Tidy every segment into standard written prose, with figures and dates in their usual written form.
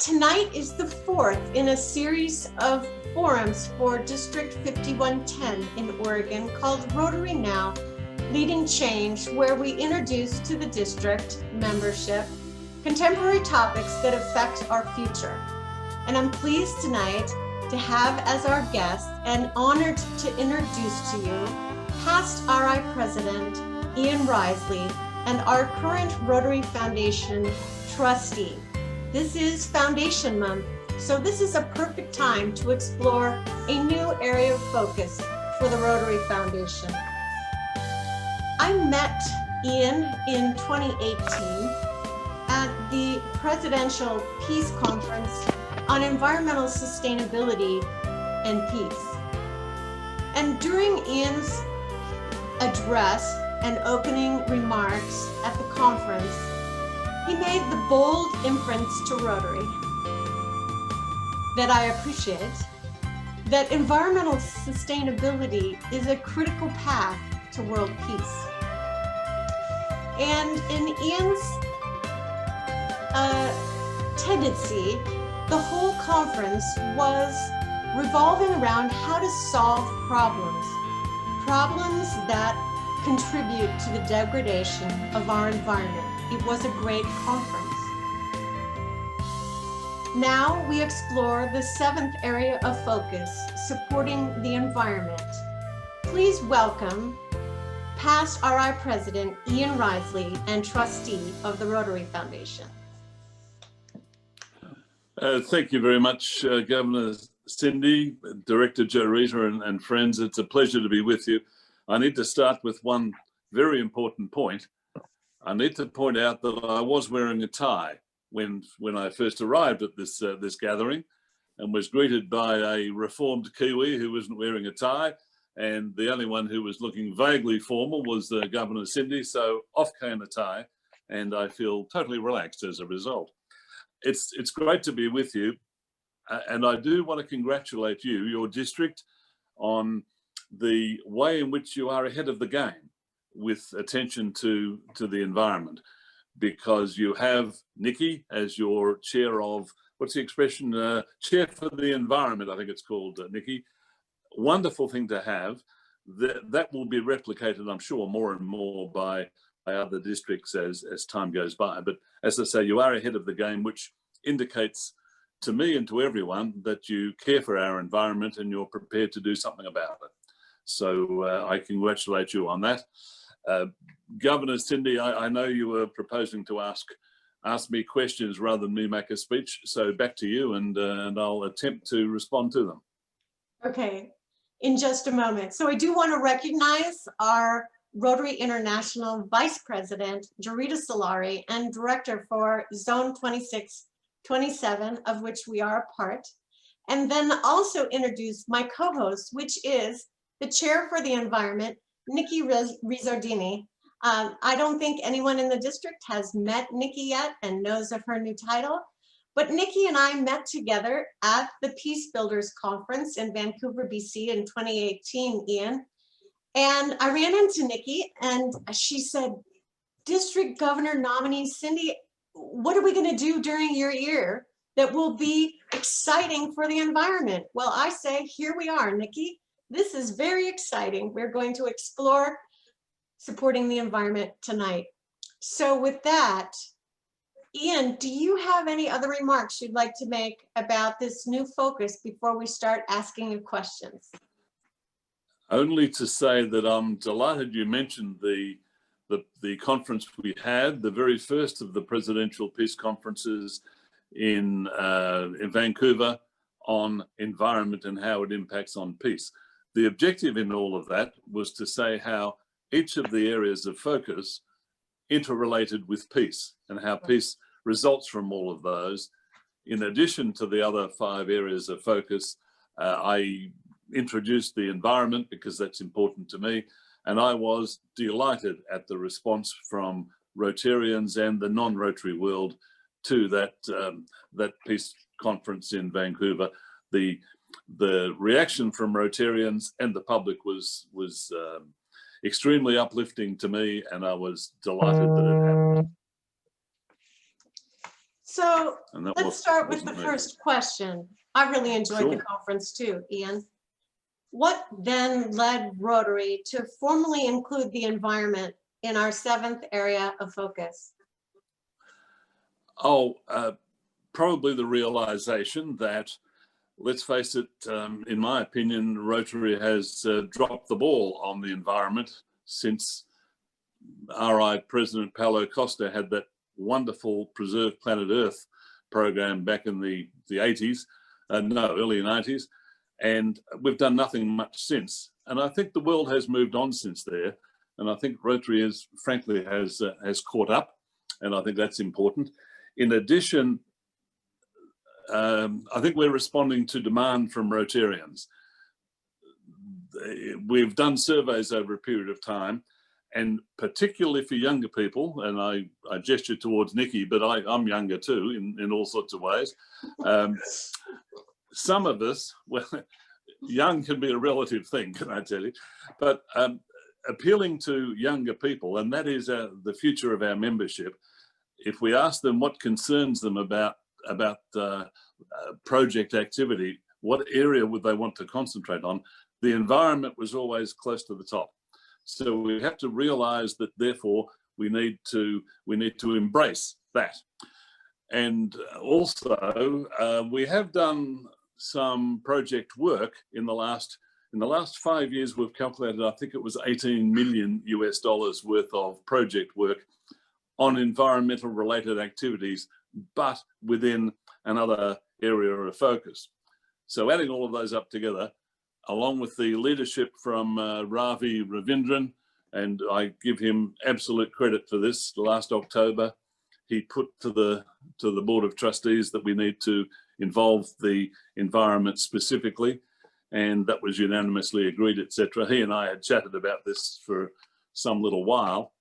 Tonight is the fourth in a series of forums for District 5110 in Oregon called Rotary Now, Leading Change, where we introduce to the district membership contemporary topics that affect our future. And I'm pleased tonight to have as our guest and honored to introduce to you past RI President Ian Riseley and our current Rotary Foundation trustee. This is Foundation Month, so this is a perfect time to explore a new area of focus for the Rotary Foundation. I met Ian in 2018 at the Presidential Peace Conference on Environmental Sustainability and Peace. And during Ian's address and opening remarks at the conference, he made the bold inference to Rotary that I appreciate, that environmental sustainability is a critical path to world peace. And in Ian's tendency, the whole conference was revolving around how to solve problems that contribute to the degradation of our environment. It was a great conference. Now we explore the seventh area of focus, supporting the environment. Please welcome past RI President Ian Riseley and trustee of the Rotary Foundation. Thank you very much, Governor Cindi, Director Joe Rita, and friends. It's a pleasure to be with you. I need to start with one very important point. I need to point out that I was wearing a tie when I first arrived at this gathering, and was greeted by a reformed Kiwi who wasn't wearing a tie, and the only one who was looking vaguely formal was Governor Cindi. So off came the tie, and I feel totally relaxed as a result. It's great to be with you, and I do want to congratulate you, your district, on the way in which you are ahead of the game with attention to the environment, because you have Nikki as your chair of, what's the expression, chair for the environment, I think it's called, Nikki. Wonderful thing to have. That will be replicated, I'm sure, more and more by other districts as time goes by. But as I say, you are ahead of the game, which indicates to me and to everyone that you care for our environment and you're prepared to do something about it. So I congratulate you on that. Governor Cindi, I know you were proposing to ask me questions rather than me make a speech. So back to you, and I'll attempt to respond to them. Okay, in just a moment. So I do want to recognize our Rotary International Vice President, Jarita Solari, and Director for Zone 2627, of which we are a part. And then also introduce my co-host, which is the Chair for the Environment, Nikki Rizzardini. I don't think anyone in the district has met Nikki yet and knows of her new title, but Nikki and I met together at the Peace Builders Conference in Vancouver, BC in 2018, Ian. And I ran into Nikki and she said, District Governor nominee Cindi, what are we going to do during your year that will be exciting for the environment? Well, I say, here we are, Nikki. This is very exciting. We're going to explore supporting the environment tonight. So with that, Ian, do you have any other remarks you'd like to make about this new focus before we start asking you questions? Only to say that I'm delighted you mentioned the conference we had, the very first of the Presidential Peace Conferences in Vancouver on environment and how it impacts on peace. The objective in all of that was to say how each of the areas of focus interrelated with peace and how peace results from all of those. In addition to the other 5 areas of focus, I introduced the environment because that's important to me. And I was delighted at the response from Rotarians and the non-Rotary world to that peace conference in Vancouver. The reaction from Rotarians and the public was extremely uplifting to me, and I was delighted that it happened. So And that let's start with the wasn't me. first question. I really enjoyed the Sure. conference too, Ian. What then led Rotary to formally include the environment in our 7th area of focus? Oh, probably the realization that, let's face it, in my opinion, Rotary has dropped the ball on the environment since RI President Paulo Costa had that wonderful Preserve Planet Earth program back in the 80s, early 90s, and we've done nothing much since. And I think the world has moved on since there, and I think Rotary has caught up, and I think that's important. In addition, I think we're responding to demand from Rotarians. We've done surveys over a period of time, and particularly for younger people, and I gesture towards Nikki, but I'm younger too in all sorts of ways. Some of us, well, young can be a relative thing, can I tell you, but appealing to younger people, and that is the future of our membership. If we ask them what concerns them about project activity, what area would they want to concentrate on, the environment was always close to the top. So we have to realize that therefore we need to embrace that. And also we have done some project work in the last 5 years. We've calculated, I think it was $18 million worth of project work on environmental related activities, but within another area of focus. So adding all of those up together, along with the leadership from Ravi Ravindran, and I give him absolute credit for this. Last October, he put to the Board of Trustees that we need to involve the environment specifically, and that was unanimously agreed, etc. He and I had chatted about this for some little while.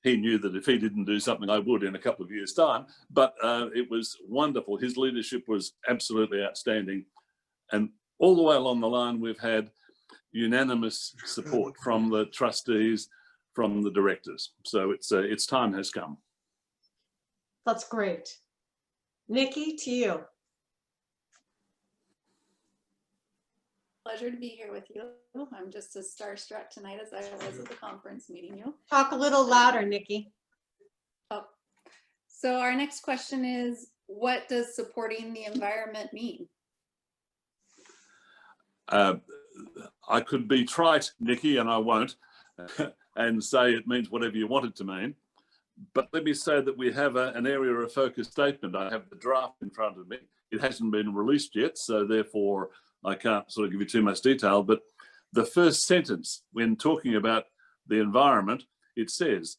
He knew that if he didn't do something, I would in a couple of years' time, but it was wonderful. His leadership was absolutely outstanding. And all the way along the line, we've had unanimous support from the trustees, from the directors. So its time has come. That's great. Nikki, to you. Pleasure to be here with you. I'm just as starstruck tonight as I was at the conference meeting you. Talk a little louder, Nikki. Oh, so our next question is, what does supporting the environment mean? I could be trite, Nikki, and I won't, and say it means whatever you want it to mean. But let me say that we have an area of focus statement. I have the draft in front of me. It hasn't been released yet, so therefore I can't sort of give you too much detail. But the first sentence, when talking about the environment, it says,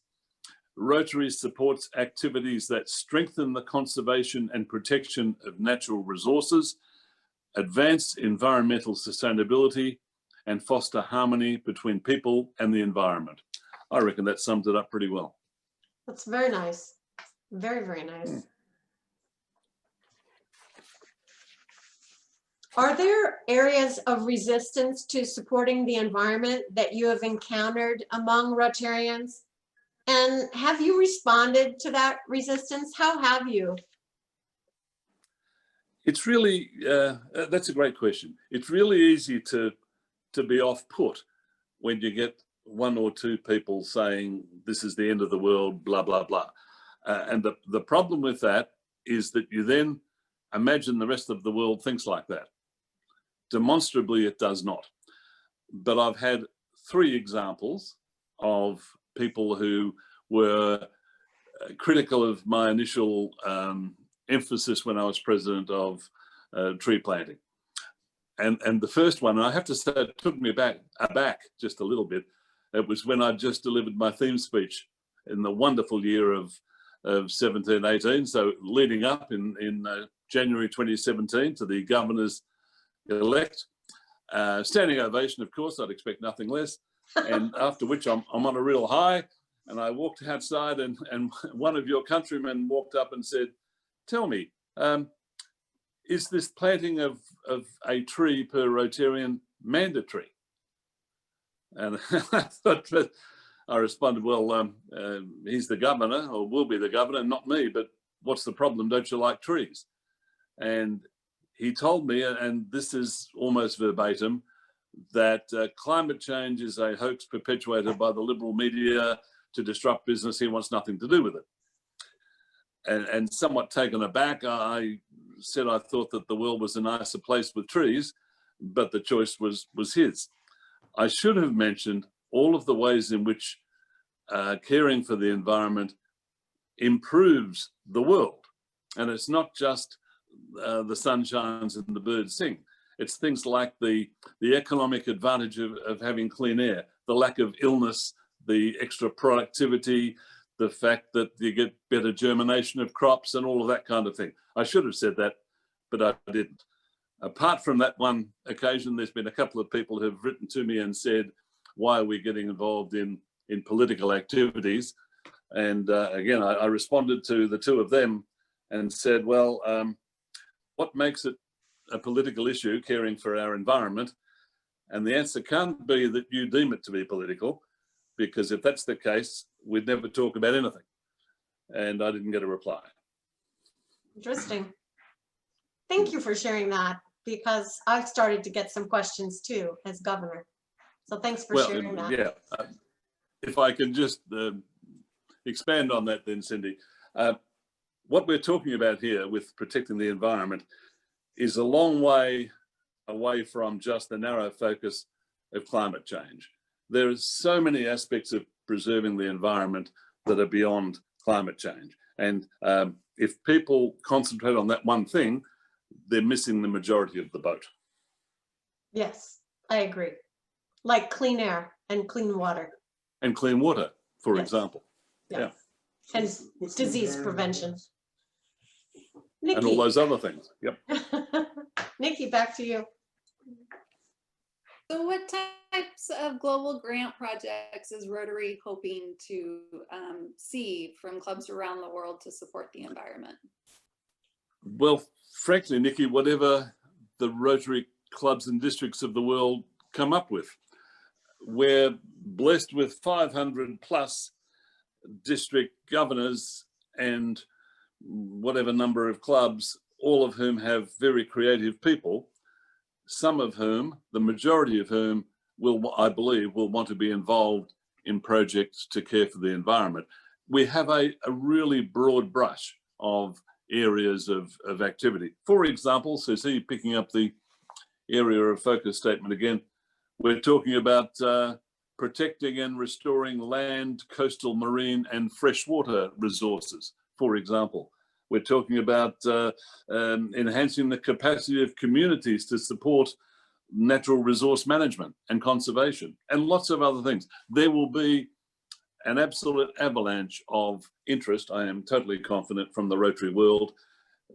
Rotary supports activities that strengthen the conservation and protection of natural resources, advance environmental sustainability, and foster harmony between people and the environment. I reckon that sums it up pretty well. That's very nice. Very, very nice. Are there areas of resistance to supporting the environment that you have encountered among Rotarians? And have you responded to that resistance? How have you? It's really, that's a great question. It's really easy to be off put when you get one or two people saying this is the end of the world, blah, blah, blah. And the problem with that is that you then imagine the rest of the world thinks like that. Demonstrably, it does not. But I've had 3 examples of people who were critical of my initial emphasis when I was president of tree planting. And the first one, and I have to say, it took me aback just a little bit. It was when I just delivered my theme speech in the wonderful year of 17-18. So leading up in January 2017 to the governor's elect. Standing ovation, of course, I'd expect nothing less. And after which I'm on a real high, and I walked outside and one of your countrymen walked up and said, tell me, is this planting of a tree per Rotarian mandatory? And I responded, well, he's the governor, or will be the governor, not me, but what's the problem? Don't you like trees? And he told me, and this is almost verbatim, that climate change is a hoax perpetuated by the liberal media to disrupt business. He wants nothing to do with it. And somewhat taken aback, I said I thought that the world was a nicer place with trees, but the choice was his. I should have mentioned all of the ways in which caring for the environment improves the world. And it's not just the sun shines and the birds sing. It's things like the economic advantage of having clean air, the lack of illness, the extra productivity, the fact that you get better germination of crops and all of that kind of thing. I should have said that, but I didn't. Apart from that one occasion, there's been a couple of people who've written to me and said, why are we getting involved in political activities? And again, I responded to the two of them and said, well, what makes it a political issue, caring for our environment? And the answer can't be that you deem it to be political, because if that's the case, we'd never talk about anything. And I didn't get a reply. Interesting. Thank you for sharing that, because I've started to get some questions too as governor. So thanks for sharing that. Yeah, if I can just expand on that then, Cindi. What we're talking about here with protecting the environment is a long way away from just the narrow focus of climate change. There are so many aspects of preserving the environment that are beyond climate change. And if people concentrate on that one thing, they're missing the majority of the boat. Yes, I agree. Like clean air and clean water. And clean water, for Yes. example. Yes. Yeah. And disease prevention. Nikki. And all those other things. Yep. Nikki, back to you. So what types of global grant projects is Rotary hoping to see from clubs around the world to support the environment? Well, frankly, Nikki, whatever the Rotary clubs and districts of the world come up with. We're blessed with 500 plus district governors and whatever number of clubs, all of whom have very creative people, some of whom, the majority of whom, will, I believe, will want to be involved in projects to care for the environment. We have a really broad brush of areas of activity. For example, so see, picking up the area of focus statement again, we're talking about protecting and restoring land, coastal, marine and freshwater resources, for example. We're talking about enhancing the capacity of communities to support natural resource management and conservation, and lots of other things. There will be an absolute avalanche of interest, I am totally confident, from the Rotary world.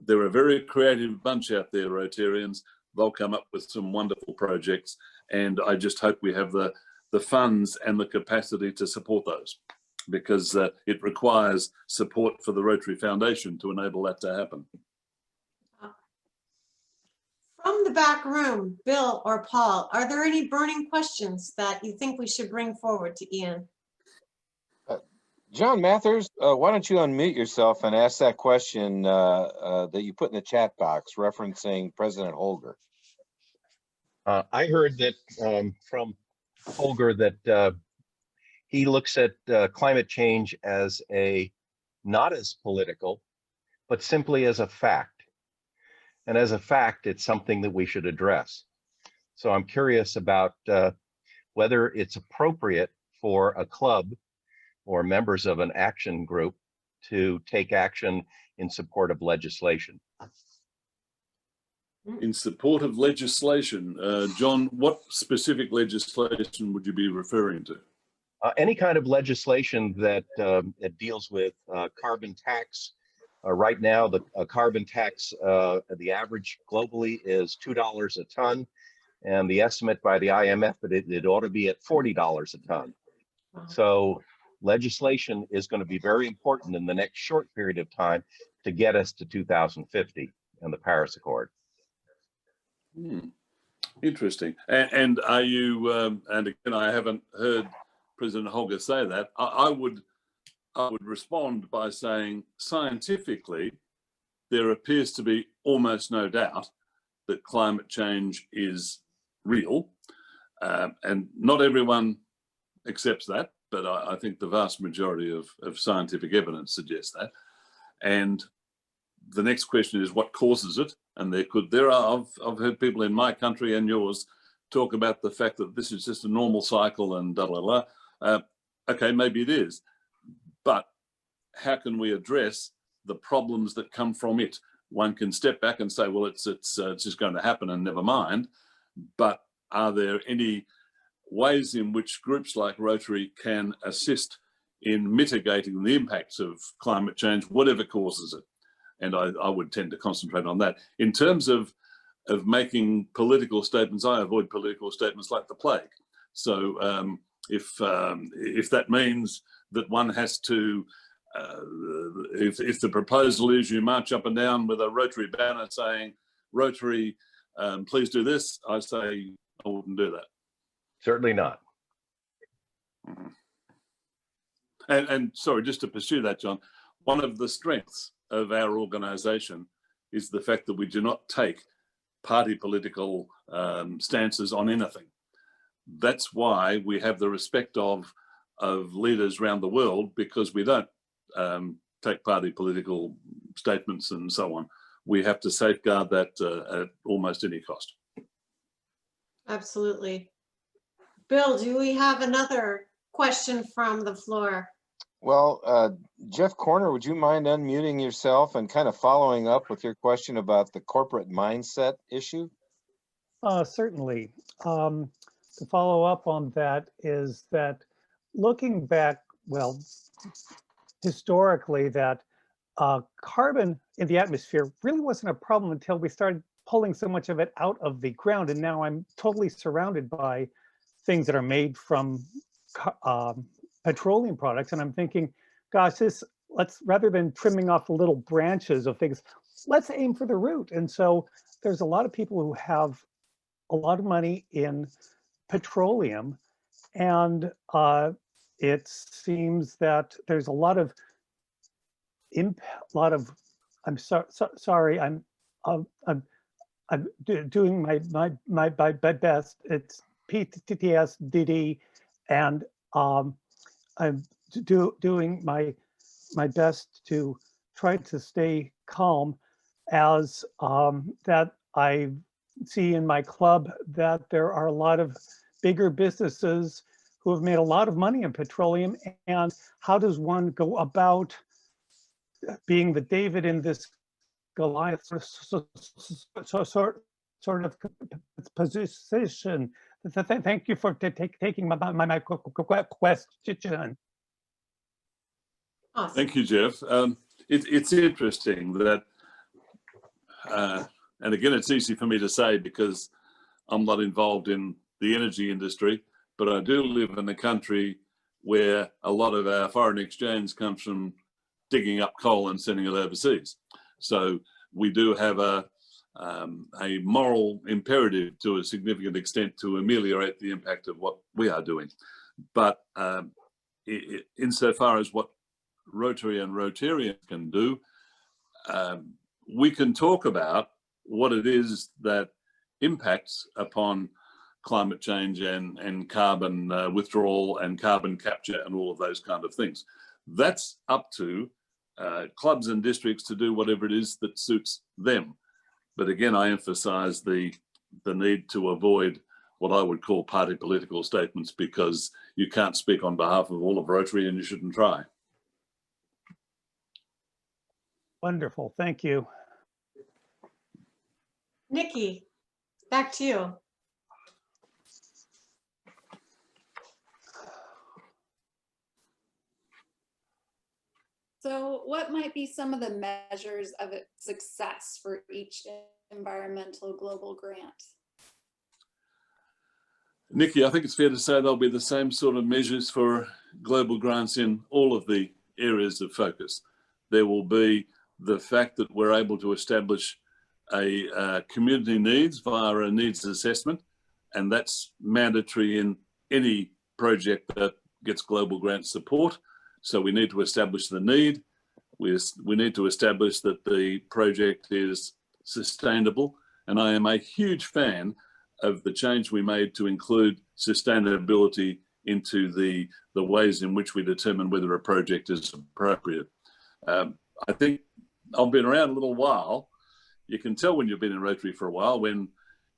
They're a very creative bunch out there, Rotarians. They'll come up with some wonderful projects, and I just hope we have the funds and the capacity to support those, because it requires support for the Rotary Foundation to enable that to happen. From the back room, Bill or Paul, are there any burning questions that you think we should bring forward to Ian? John Mathers, why don't you unmute yourself and ask that question that you put in the chat box referencing President Holger? I heard that from Holger that he looks at climate change as not as political, but simply as a fact. And as a fact, it's something that we should address. So I'm curious about whether it's appropriate for a club or members of an action group to take action in support of legislation. In support of legislation, John, what specific legislation would you be referring to? Any kind of legislation that deals with carbon tax. Right now, the carbon tax, the average globally is $2 a ton, and the estimate by the IMF that it ought to be at $40 a ton. Wow. So legislation is going to be very important in the next short period of time to get us to 2050 and the Paris Accord. Interesting. And are you, and again, I haven't heard President Holger say that, I would I would respond by saying scientifically, there appears to be almost no doubt that climate change is real. And not everyone accepts that, but I think the vast majority of scientific evidence suggests that. And the next question is what causes it? And I've heard people in my country and yours talk about the fact that this is just a normal cycle and da da da. Okay, maybe it is, but how can we address the problems that come from it? One can step back and say, well, it's just going to happen and never mind. But are there any ways in which groups like Rotary can assist in mitigating the impacts of climate change, whatever causes it? And I would tend to concentrate on that. In terms of making political statements, I avoid political statements like the plague. So if that means that one has to, if the proposal is you march up and down with a Rotary banner saying, Rotary, please do this, I say I wouldn't do that. Certainly not. Mm-hmm. And sorry, just to pursue that, John, one of the strengths of our organisation is the fact that we do not take party political stances on anything. That's why we have the respect of leaders around the world, because we don't take party political statements and so on. We have to safeguard that at almost any cost. Absolutely. Bill, do we have another question from the floor? Well, Jeff Corner, would you mind unmuting yourself and kind of following up with your question about the corporate mindset issue? Certainly. To follow up on that is that looking back, well, historically, that carbon in the atmosphere really wasn't a problem until we started pulling so much of it out of the ground. And now I'm totally surrounded by things that are made from petroleum products. And I'm thinking, gosh, let's, rather than trimming off the little branches of things, let's aim for the root. And so there's a lot of people who have a lot of money in petroleum. And it seems that there's a lot of, I'm sorry, I'm doing my best. It's PTSD, and I'm doing my best to try to stay calm, as that I see in my club that there are a lot of bigger businesses who have made a lot of money in petroleum. And how does one go about being the David in this Goliath sort of position? Thank you for taking my question. Awesome. Thank you, Jeff. It's interesting that, and again, it's easy for me to say because I'm not involved in the energy industry, but I do live in a country where a lot of our foreign exchange comes from digging up coal and sending it overseas. So we do have a moral imperative to a significant extent to ameliorate the impact of what we are doing. But insofar as what Rotary and Rotarians can do, we can talk about what it is that impacts upon climate change and carbon withdrawal and carbon capture and all of those kind of things. That's up to clubs and districts to do whatever it is that suits them. But again, I emphasize the need to avoid what I would call party political statements, because you can't speak on behalf of all of Rotary and you shouldn't try. Wonderful, thank you. Nikki, back to you. So what might be some of the measures of its success for each environmental global grant? Nikki, I think it's fair to say there'll be the same sort of measures for global grants in all of the areas of focus. There will be the fact that we're able to establish a community needs via a needs assessment, and that's mandatory in any project that gets global grant support. So we need to establish the need. We need to establish that the project is sustainable. And I am a huge fan of the change we made to include sustainability into the ways in which we determine whether a project is appropriate. I think I've been around a little while. You can tell when you've been in Rotary for a while when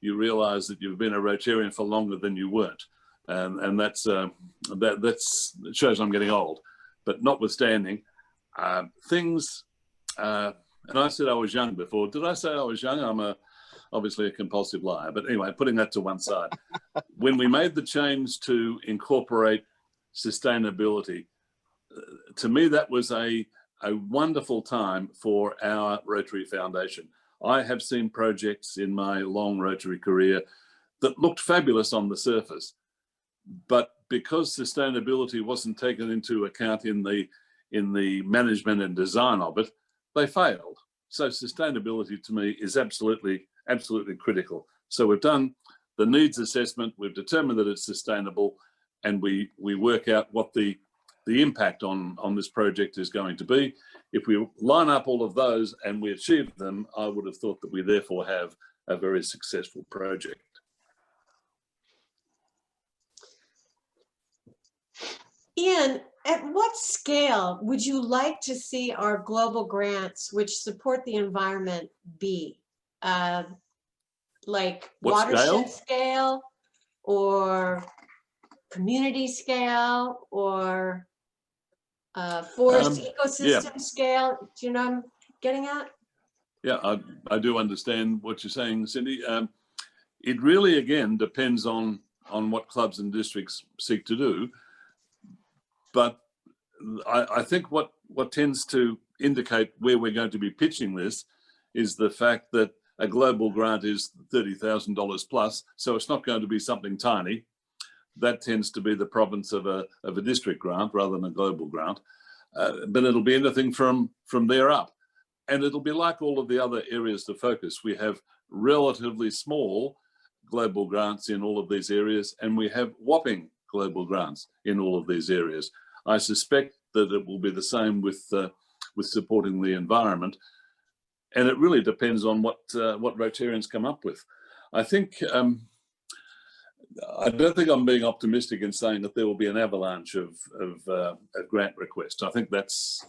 you realise that you've been a Rotarian for longer than you weren't, and that's it shows I'm getting old. But notwithstanding, things. And I said I was young before. Did I say I was young? I'm obviously a compulsive liar. But anyway, putting that to one side, when we made the change to incorporate sustainability, to me that was a wonderful time for our Rotary Foundation. I have seen projects in my long Rotary career that looked fabulous on the surface, but because sustainability wasn't taken into account in the management and design of it, they failed. So sustainability to me is absolutely critical. So we've done the needs assessment, we've determined that it's sustainable, and we work out what the impact on this project is going to be. If we line up all of those and we achieve them, I would have thought that we therefore have a very successful project. Ian, at what scale would you like to see our global grants which support the environment be? Like What watershed scale or community scale or forest ecosystem scale? Do you know what I'm getting at? Yeah, I do understand what you're saying, Cindy. It really, again, depends on what clubs and districts seek to do. But I think what tends to indicate where we're going to be pitching this is the fact that a global grant is $30,000 plus, so it's not going to be something tiny. That tends to be the province of a district grant rather than a global grant. But it'll be anything from there up. And it'll be like all of the other areas to focus. We have relatively small global grants in all of these areas, and we have whopping global grants in all of these areas. I suspect that it will be the same with supporting the environment, and it really depends on what Rotarians come up with. I think I don't think I'm being optimistic in saying that there will be an avalanche of grant requests. I think that's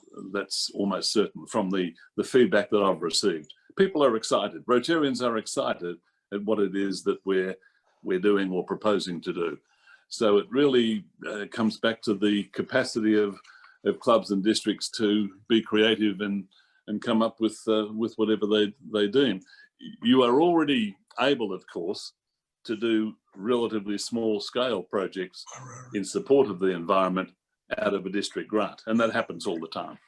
almost certain from the feedback that I've received. People are excited. Rotarians are excited at what it is that we're doing or proposing to do. So it really comes back to the capacity of clubs and districts to be creative and come up with whatever they deem. You are already able, of course, to do relatively small scale projects in support of the environment out of a district grant, and that happens all the time.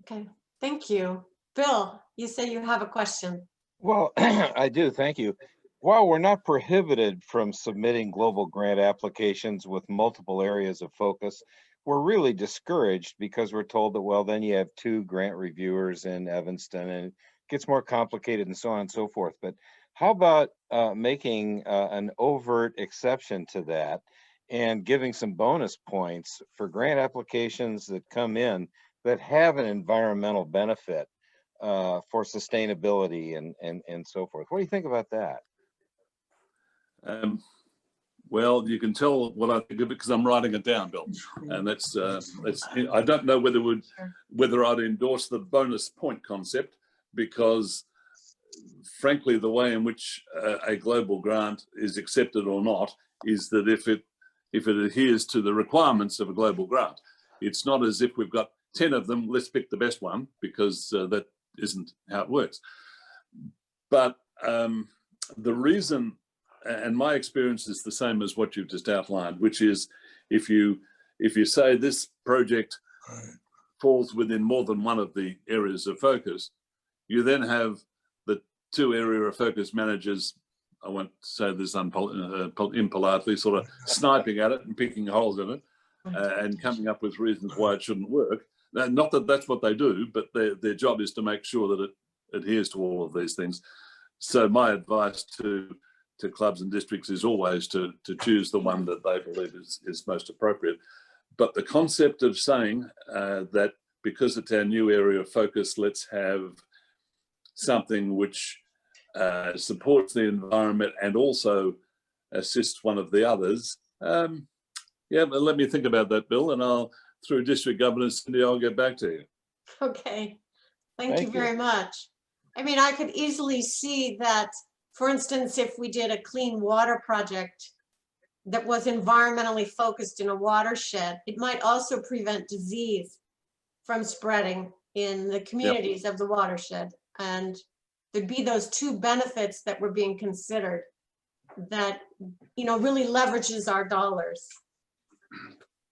Okay, thank you. Bill, you say you have a question. Well, I do, thank you. While we're not prohibited from submitting global grant applications with multiple areas of focus, we're really discouraged because we're told that, well, then you have 2 grant reviewers in Evanston and it gets more complicated and so on and so forth. But how about making an overt exception to that and giving some bonus points for grant applications that come in that have an environmental benefit for sustainability and so forth? What do you think about that? Well, you can tell what I think of it because I'm writing it down, Bill, and that's I don't know whether I'd endorse the bonus point concept, because frankly, the way in which a global grant is accepted or not is that if it adheres to the requirements of a global grant, it's not as if we've got 10 of them, let's pick the best one, because that isn't how it works. But the reason, and my experience is the same as what you've just outlined, which is if you say this project falls within more than one of the areas of focus, you then have the 2 area of focus managers, I won't say this impolitely, sort of sniping at it and picking holes in it and coming up with reasons why it shouldn't work. Not that that's what they do, but their job is to make sure that it adheres to all of these things. So my advice to clubs and districts is always to choose the one that they believe is most appropriate. But the concept of saying that because it's our new area of focus, let's have something which supports the environment and also assists one of the others. Yeah, but let me think about that, Bill, and I'll, through District Governor Cindi, I'll get back to you. Okay, thank you Thank you. very much. I mean, I could easily see that, for instance, if we did a clean water project that was environmentally focused in a watershed, it might also prevent disease from spreading in the communities of the watershed. And there'd be those two benefits that were being considered that, you know, really leverages our dollars.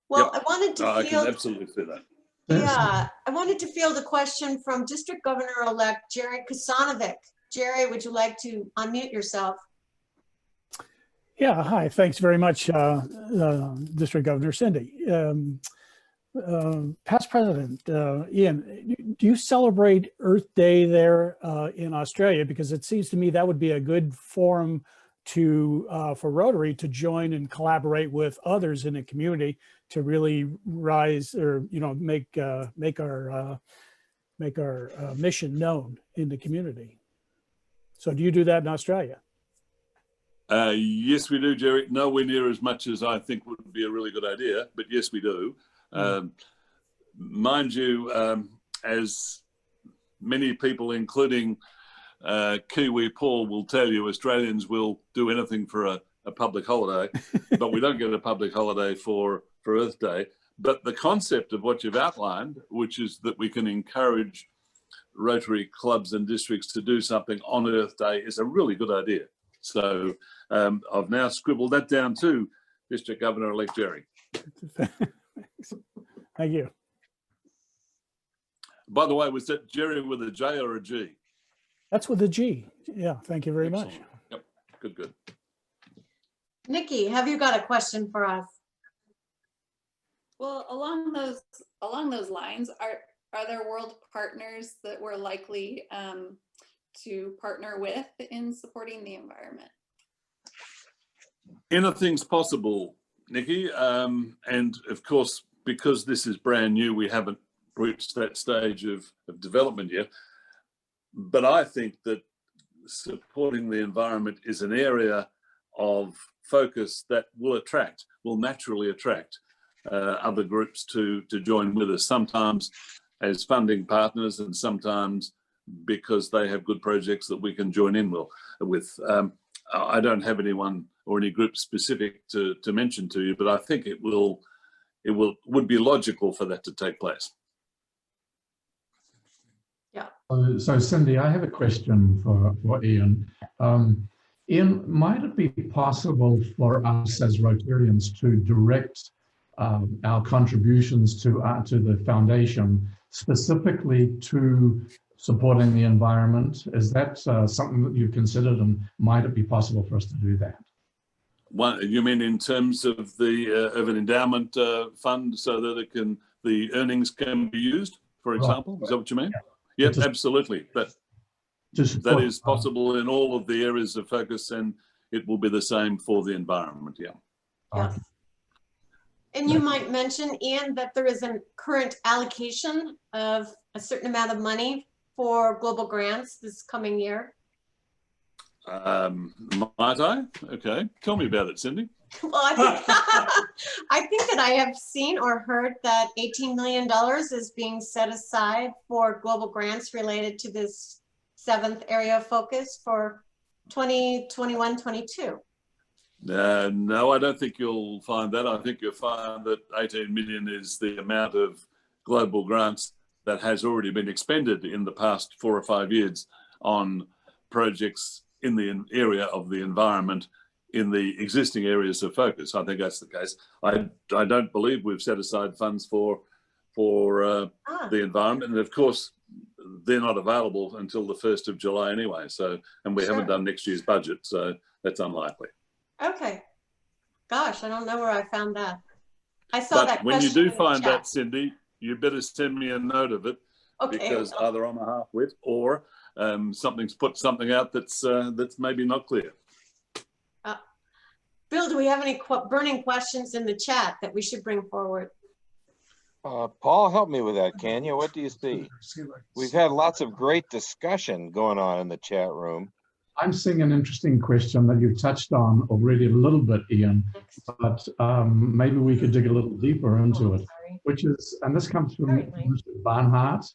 Well, Yep. I wanted to I can field, absolutely see that. yeah, I wanted to field a question from District Governor-elect Jerry Kasanovic. Jerry, would you like to unmute yourself? Yeah, hi, thanks very much, District Governor Cindi. Past President Ian, do you celebrate Earth Day there in Australia? Because it seems to me that would be a good forum to for Rotary to join and collaborate with others in the community to really rise, or make our mission known in the community. So do you do that in Australia? Yes, we do, Jerry. Nowhere near as much as I think would be a really good idea, but yes, we do. Mind you, as many people, including Kiwi Paul, will tell you, Australians will do anything for a public holiday, but we don't get a public holiday for Earth Day. But the concept of what you've outlined, which is that we can encourage Rotary clubs and districts to do something on Earth Day, is a really good idea. So I've now scribbled that down too, District Governor-elect Jerry. Thank you. By the way, was that Jerry with a J or a G? That's with a G. Yeah, thank you very much. Excellent. Yep, good, good. Nikki, have you got a question for us? Well, along those lines, are there world partners that we're likely to partner with in supporting the environment? Anything's possible, Nikki. And of course, because this is brand new, we haven't reached that stage of development yet. But I think that supporting the environment is an area of focus that will naturally attract other groups to join with us, sometimes as funding partners and sometimes because they have good projects that we can join in with. I don't have anyone or any group specific to mention to you, but I think it would be logical for that to take place. Yeah. So Cindi, I have a question for Ian. Ian, might it be possible for us as Rotarians to direct our contributions to the foundation specifically to supporting the environment? Is that something that you've considered, and might it be possible for us to do that? You mean in terms of an endowment fund, so that the earnings can be used, for example? Right. Is that what you mean? Yeah. Yep, absolutely. That is possible in all of the areas of focus, and it will be the same for the environment. Yeah. Yes. And you might mention, Ian, that there is a current allocation of a certain amount of money for global grants this coming year. Might I? Okay. Tell me about it, Cindi. Well, I think that I have seen or heard that $18 million is being set aside for global grants related to this 7th area of focus for 2021-22. No, I don't think you'll find that. I think you'll find that 18 million is the amount of global grants that has already been expended in the past 4 or 5 years on projects in the area of the environment in the existing areas of focus. I think that's the case. I don't believe we've set aside funds for the environment, and of course they're not available until the 1st of July anyway. So, and we haven't done next year's budget, so that's unlikely. Okay. Gosh, I don't know where I found that. I saw that. But when you do find that, Cindi, you better send me a note of it, because either I'm a half-wit or something's put something out that's maybe not clear. Bill, do we have any burning questions in the chat that we should bring forward? Paul, help me with that, can you? What do you see? We've had lots of great discussion going on in the chat room. I'm seeing an interesting question that you've touched on already a little bit, Ian, but maybe we could dig a little deeper into it, which is, and this comes from Mr. Barnhart,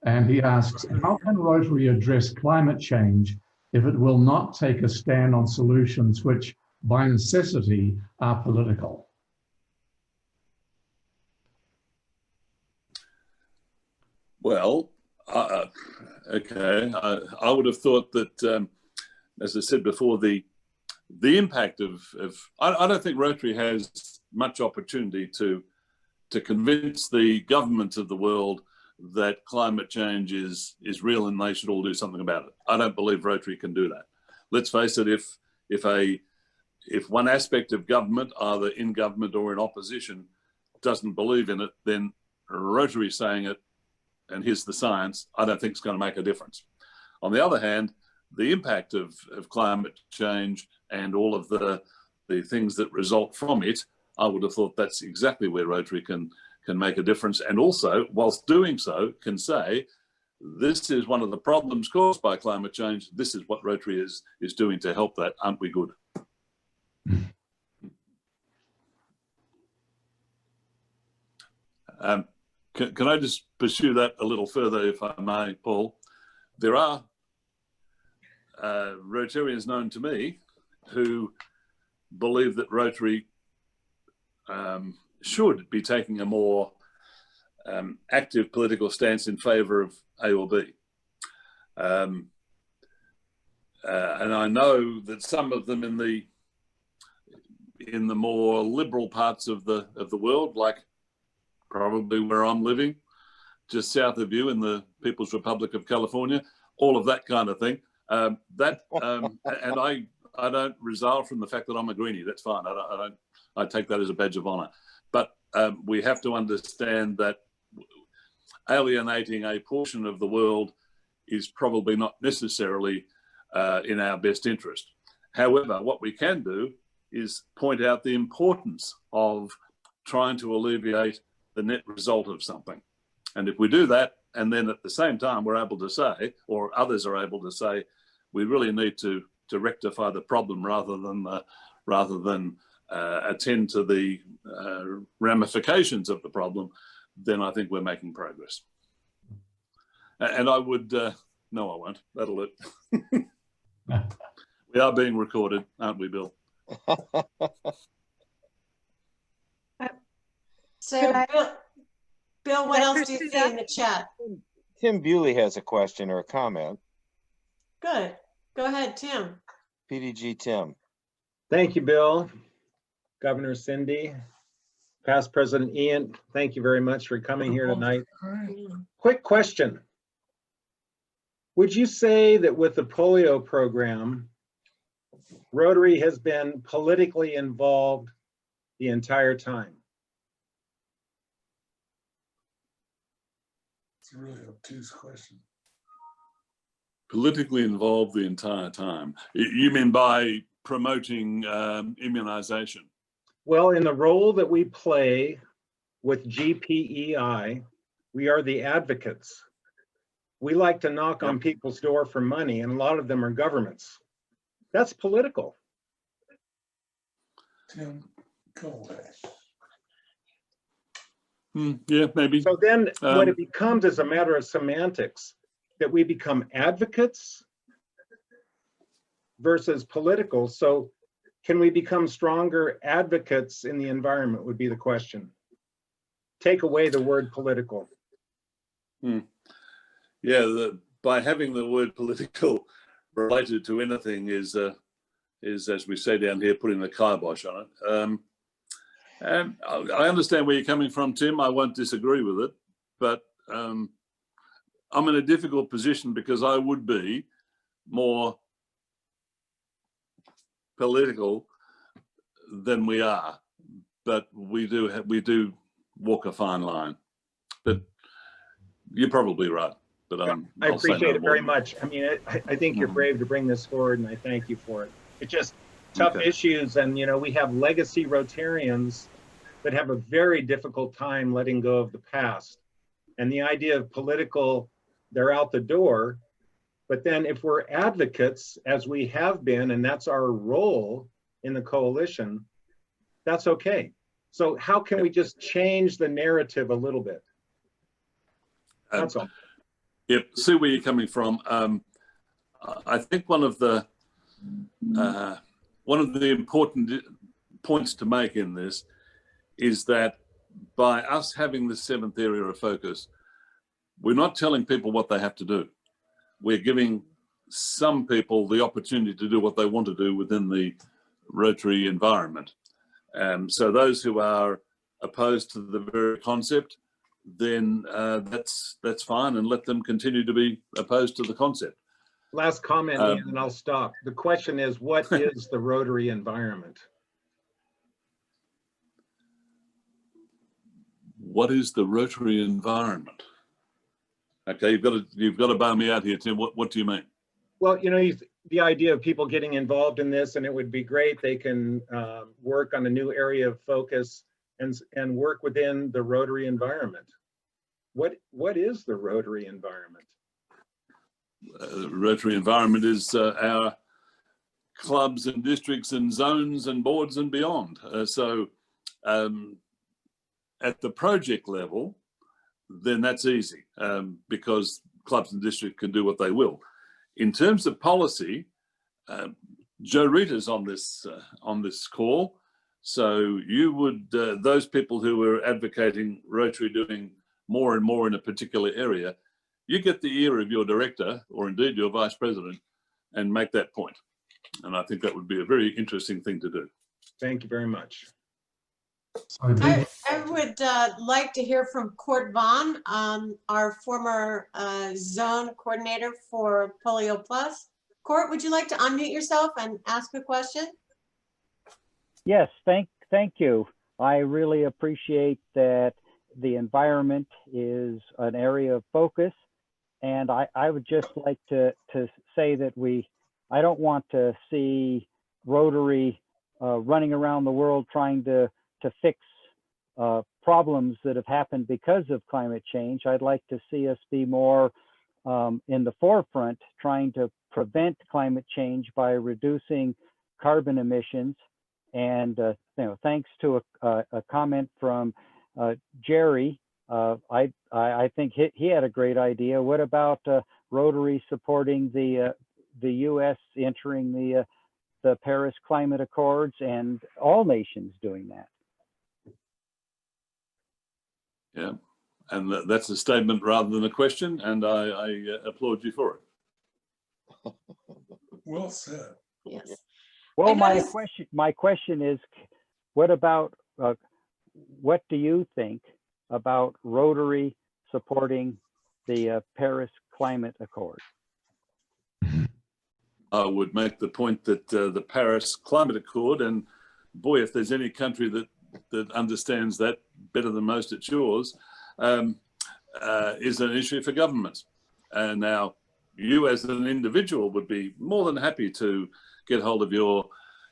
and he asks, how can Rotary address climate change if it will not take a stand on solutions which, by necessity, are political? Well, okay. I would have thought that, as I said before, the impact of I don't think Rotary has much opportunity to convince the governments of the world that climate change is real and they should all do something about it. I don't believe Rotary can do that. Let's face it, if one aspect of government, either in government or in opposition, doesn't believe in it, then Rotary saying it, and here's the science, I don't think it's going to make a difference. On the other hand, the impact of climate change and all of the things that result from it, I would have thought that's exactly where Rotary can make a difference. And also, whilst doing so, can say, this is one of the problems caused by climate change. This is what Rotary is doing to help that. Aren't we good? Can I just pursue that a little further, if I may, Paul? There are Rotarians known to me who believe that Rotary should be taking a more active political stance in favour of A or B. And I know that some of them in the more liberal parts of the world, like probably where I'm living, just south of you in the People's Republic of California, all of that kind of thing. And I don't resile from the fact that I'm a greenie. That's fine. I take that as a badge of honour. But we have to understand that alienating a portion of the world is probably not necessarily in our best interest. However, what we can do is point out the importance of trying to alleviate the net result of something. And if we do that, and then at the same time we're able to say, or others are able to say, we really need to rectify the problem rather than attend to the ramifications of the problem, then I think we're making progress. And I would, no, I won't. That'll do. We are being recorded, aren't we, Bill? So, Bill, what else do you see in the chat? Tim Bewley has a question or a comment. Good. Go ahead, Tim. PDG Tim. Thank you, Bill. Governor Cindi, past President Ian, thank you very much for coming here tonight. Quick question. Would you say that with the polio program, Rotary has been politically involved the entire time? It's a really obtuse question. Politically involved the entire time. You mean by promoting immunization? Well, in the role that we play with GPEI, we are the advocates. We like to knock on people's door for money, and a lot of them are governments. That's political. Tim, go away. Yeah, maybe. So then what it becomes is a matter of semantics, that we become advocates versus political. So can we become stronger advocates in the environment would be the question. Take away the word political. Yeah, by having the word political related to anything is, as we say down here, putting the kibosh on it. And I understand where you're coming from, Tim. I won't disagree with it, but I'm in a difficult position because I would be more political than we are, but we do walk a fine line. But you're probably right. But I appreciate it very much. I mean, I think you're brave to bring this forward, and I thank you for it. It's just tough issues, and you know, we have legacy Rotarians that have a very difficult time letting go of the past. And the idea of political, they're out the door. But then if we're advocates, as we have been, and that's our role in the coalition, that's okay. So how can we just change the narrative a little bit? That's all. Yep, see where you're coming from. I think one of the important points to make in this is that by us having the 7th area of focus, we're not telling people what they have to do. We're giving some people the opportunity to do what they want to do within the Rotary environment. So those who are opposed to the very concept, then that's fine, and let them continue to be opposed to the concept. Last comment, Ian, and I'll stop. The question is, what is the Rotary environment? What is the Rotary environment? Okay, you've got to bail me out here, Tim. What do you mean? Well, you know, the idea of people getting involved in this, and it would be great. They can work on a new area of focus and work within the Rotary environment. What is the Rotary environment? Rotary environment is our clubs and districts and zones and boards and beyond. So at the project level, then that's easy because clubs and districts can do what they will. In terms of policy, Joe Rita's on this call. So you would, those people who are advocating Rotary doing more and more in a particular area, you get the ear of your director or indeed your vice president and make that point. And I think that would be a very interesting thing to do. Thank you very much. I would like to hear from Court Vaughn, our former zone coordinator for Polio Plus. Court, would you like to unmute yourself and ask a question? Yes, thank you. I really appreciate that the environment is an area of focus. And I would just like to say that I don't want to see Rotary running around the world trying to fix problems that have happened because of climate change. I'd like to see us be more in the forefront, trying to prevent climate change by reducing carbon emissions. And thanks to a comment from Jerry, I think he had a great idea. What about Rotary supporting the U.S. entering the Paris Climate Accords and all nations doing that? Yeah, and that's a statement rather than a question, and I applaud you for it. Well said. Yes. Well, my question is, what about what do you think about Rotary supporting the Paris Climate Accord? I would make the point that the Paris Climate Accord, and boy, if there's any country that understands that better than most, it's yours, is an issue for governments. And now you as an individual would be more than happy to get hold of your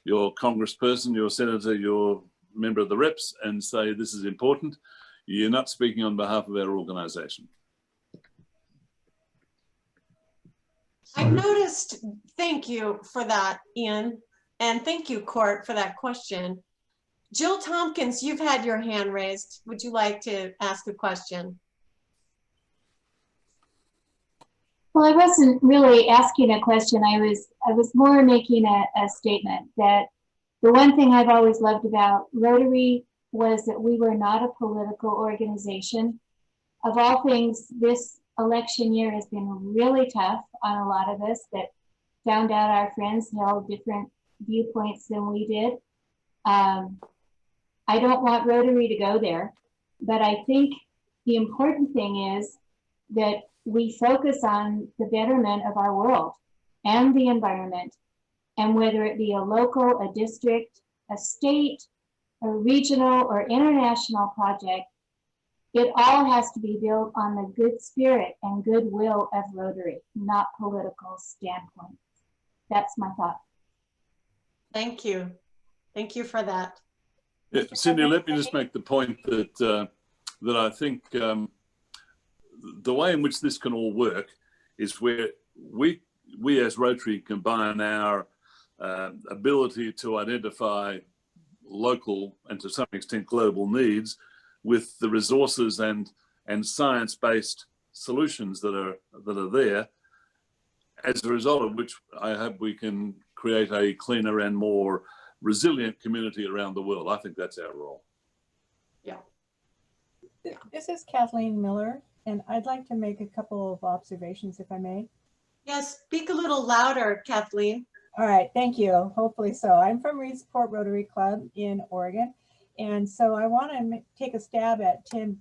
congressperson, your senator, your member of the reps and say, this is important. You're not speaking on behalf of our organization. I noticed, thank you for that, Ian. And thank you, Court, for that question. Jill Tompkins, you've had your hand raised. Would you like to ask a question? Well, I wasn't really asking a question. I was more making a statement that the one thing I've always loved about Rotary was that we were not a political organization. Of all things, this election year has been really tough on a lot of us that found out our friends held different viewpoints than we did. I don't want Rotary to go there, but I think the important thing is that we focus on the betterment of our world and the environment, and whether it be a local, a district, a state, a regional or international project, it all has to be built on the good spirit and goodwill of Rotary, not political standpoint. That's my thought. Thank you. Thank you for that. Yeah, Cindy, let me just make the point that that I think the way in which this can all work is where we as Rotary combine our ability to identify local and to some extent global needs with the resources and science-based solutions that are there, as a result of which I hope we can create a cleaner and more resilient community around the world. I think that's our role. This is Kathleen Miller, and I'd like to make a couple of observations, if I may. Yes, speak a little louder, Kathleen. All right, thank you. Hopefully so. I'm from Reedsport Rotary Club in Oregon, and so I want to take a stab at Tim's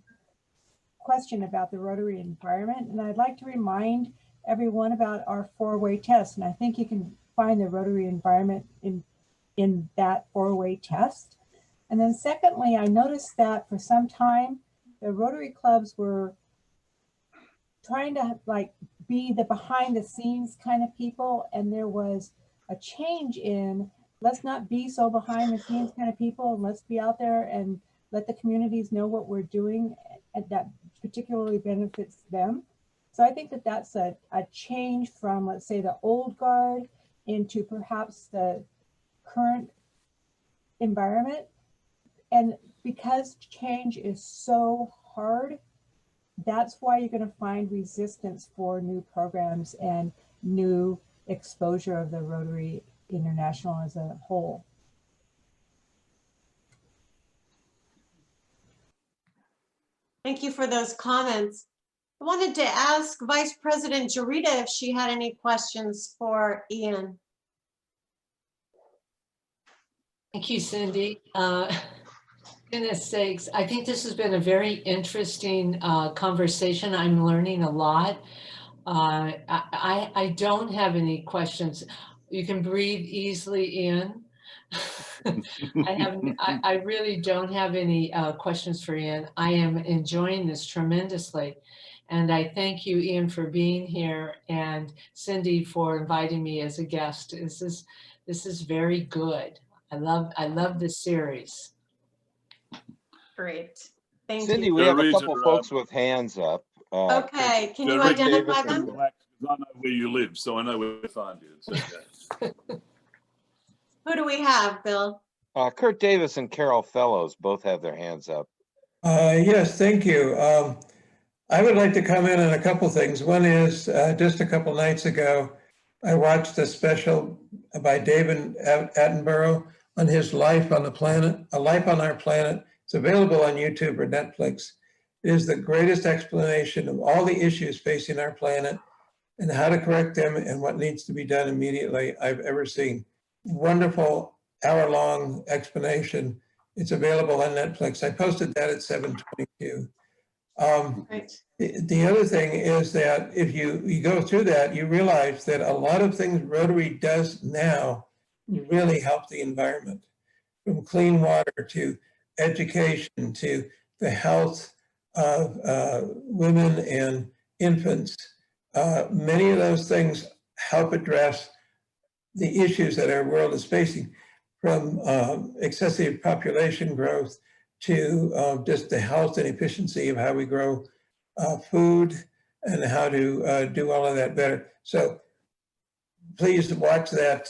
question about the Rotary environment, and I'd like to remind everyone about our four-way test, and I think you can find the Rotary environment in that four-way test. And then secondly, I noticed that for some time, the Rotary clubs were trying to like be the behind the scenes kind of people. And there was a change in, let's not be so behind the scenes kind of people. And let's be out there and let the communities know what we're doing, and that particularly benefits them. So I think that that's a change from, let's say, the old guard into perhaps the current environment. And because change is so hard, that's why you're going to find resistance for new programs and new exposure of the Rotary International as a whole. Thank you for those comments. I wanted to ask Vice President Jarita if she had any questions for Ian. Thank you, Cindy. Goodness sakes, I think this has been a very interesting conversation. I'm learning a lot. I don't have any questions. You can breathe easily in. I really don't have any questions for Ian. I am enjoying this tremendously. And I thank you, Ian, for being here, and Cindy for inviting me as a guest. This is very good. I love this series. Great. Thank Cindy, you. we have a couple folks with hands up. Okay, can you identify them? I know where you live, so I know where to find you. It's okay. Who do we have, Bill? Kurt Davis and Carol Fellows both have their hands up. Yes, thank you. I would like to comment on a couple things. One is just a couple nights ago, I watched a special by David Attenborough on his life on the planet, A Life on Our Planet. It's available on YouTube or Netflix. It is the greatest explanation of all the issues facing our planet and how to correct them and what needs to be done immediately I've ever seen. Wonderful hour-long explanation. It's available on Netflix. I posted that at 7:22. Right. The other thing is that if you go through that, you realize that a lot of things Rotary does now really help the environment, from clean water to education to the health of women and infants. Many of those things help address the issues that our world is facing, from excessive population growth to just the health and efficiency of how we grow food and how to do all of that better. So please watch that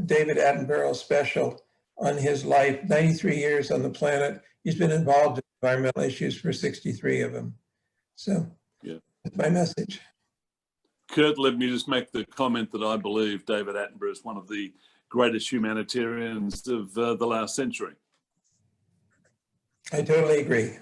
David Attenborough special on his life, 93 years on the planet. He's been involved in environmental issues for 63 of them. So yeah, that's my message. Kurt, let me just make the comment that I believe David Attenborough is one of the greatest humanitarians of the last century. I totally agree.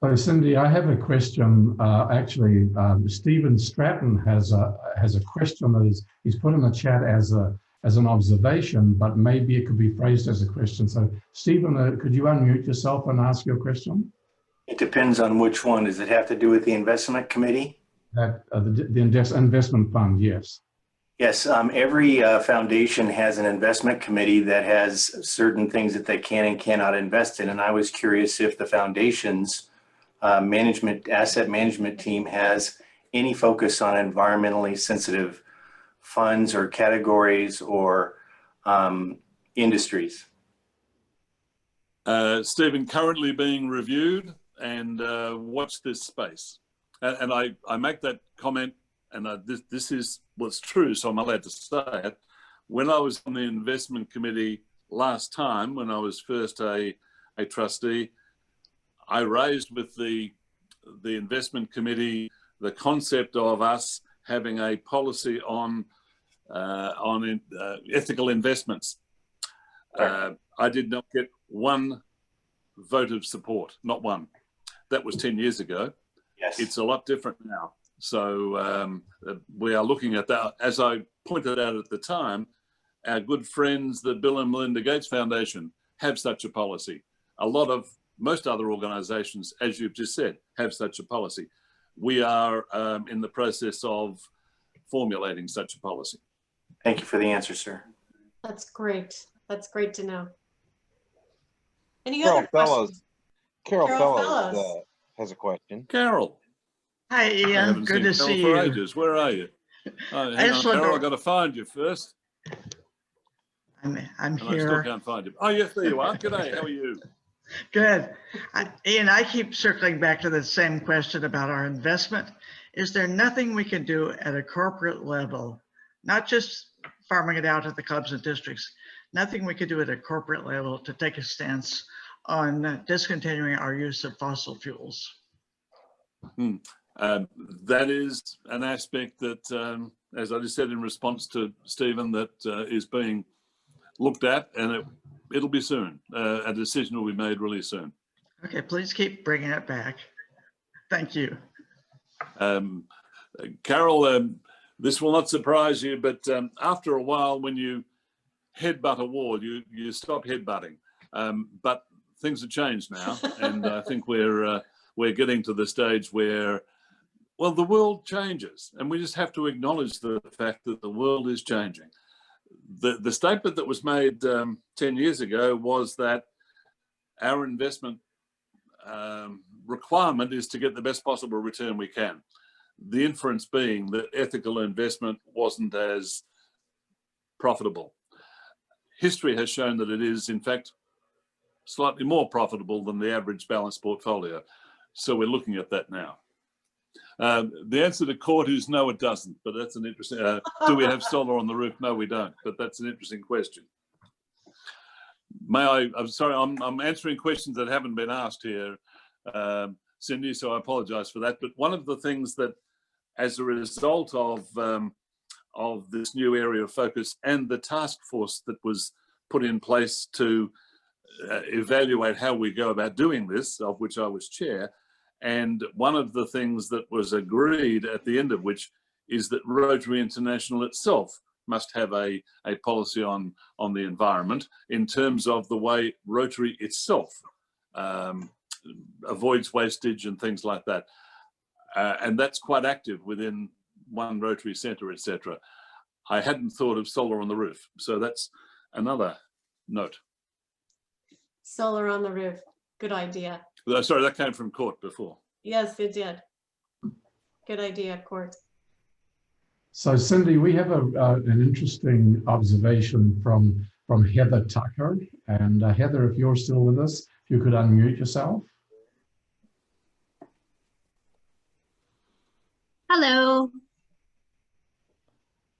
So Cindy, I have a question. Actually, Stephen Stratton has a question that he's put in the chat as an observation, but maybe it could be phrased as a question. So Stephen, could you unmute yourself and ask your question? It depends on which one. Does it have to do with the investment committee? That the investment fund, yes. Yes, every foundation has an investment committee that has certain things that they can and cannot invest in. And I was curious if the foundation's asset management team has any focus on environmentally sensitive funds or categories or industries? Stephen, currently being reviewed, and watch this space. And I make that comment, and this is what's true, so I'm allowed to say it. When I was on the investment committee last time, when I was first a trustee, I raised with the investment committee the concept of us having a policy on ethical investments. I did not get one vote of support, not one. That was 10 years ago. Yes. It's a lot different now. So we are looking at that. As I pointed out at the time, our good friends, the Bill and Melinda Gates Foundation, have such a policy. Most other organizations, as you've just said, have such a policy. We are in the process of formulating such a policy. Thank you for the answer, sir. That's great. That's great to know. Any Carol other questions? Carol Fellows Fellows. has a question. Carol. Hi, I Ian. haven't Good seen to Carol see for you. ages. Where are you? Oh, hang on, just wonder- Carol, I've got to find you first. I'm And I still here. can't find you. Oh, yes, there you are. G'day, how are you? Good. Ian, I keep circling back to the same question about our investment. Is there nothing we can do at a corporate level, not just farming it out at the clubs and districts, nothing we could do at a corporate level to take a stance on discontinuing our use of fossil fuels? That is an aspect that, as I just said in response to Stephen, that is being looked at, and it'll be soon. A decision will be made really soon. Okay, please keep bringing it back. Thank you. Carol, this will not surprise you, but after a while, when you headbutt a wall, you stop headbutting. But things have changed now, and I think we're getting to the stage where, well, the world changes, and we just have to acknowledge the fact that the world is changing. The statement that was made 10 years ago was that our investment requirement is to get the best possible return we can. The inference being that ethical investment wasn't as profitable. History has shown that it is, in fact, slightly more profitable than the average balanced portfolio. So we're looking at that now. The answer to Court is no, it doesn't, but that's an interesting, do we have solar on the roof? No, we don't, but that's an interesting question. I'm sorry, I'm answering questions that haven't been asked here, Cindi, so I apologize for that. But one of the things that, as a result of this new area of focus and the task force that was put in place to evaluate how we go about doing this, of which I was chair, and one of the things that was agreed at the end of which is that Rotary International itself must have a policy on the environment in terms of the way Rotary itself avoids wastage and things like that. And that's quite active within one Rotary Centre, etc. I hadn't thought of solar on the roof, so that's another note. Solar on the roof. Good idea. Sorry, that came from Court before. Yes, it did. Good idea, Court. So Cindi, we have an interesting observation from Heather Tucker. And Heather, if you're still with us, if you could unmute yourself. Hello.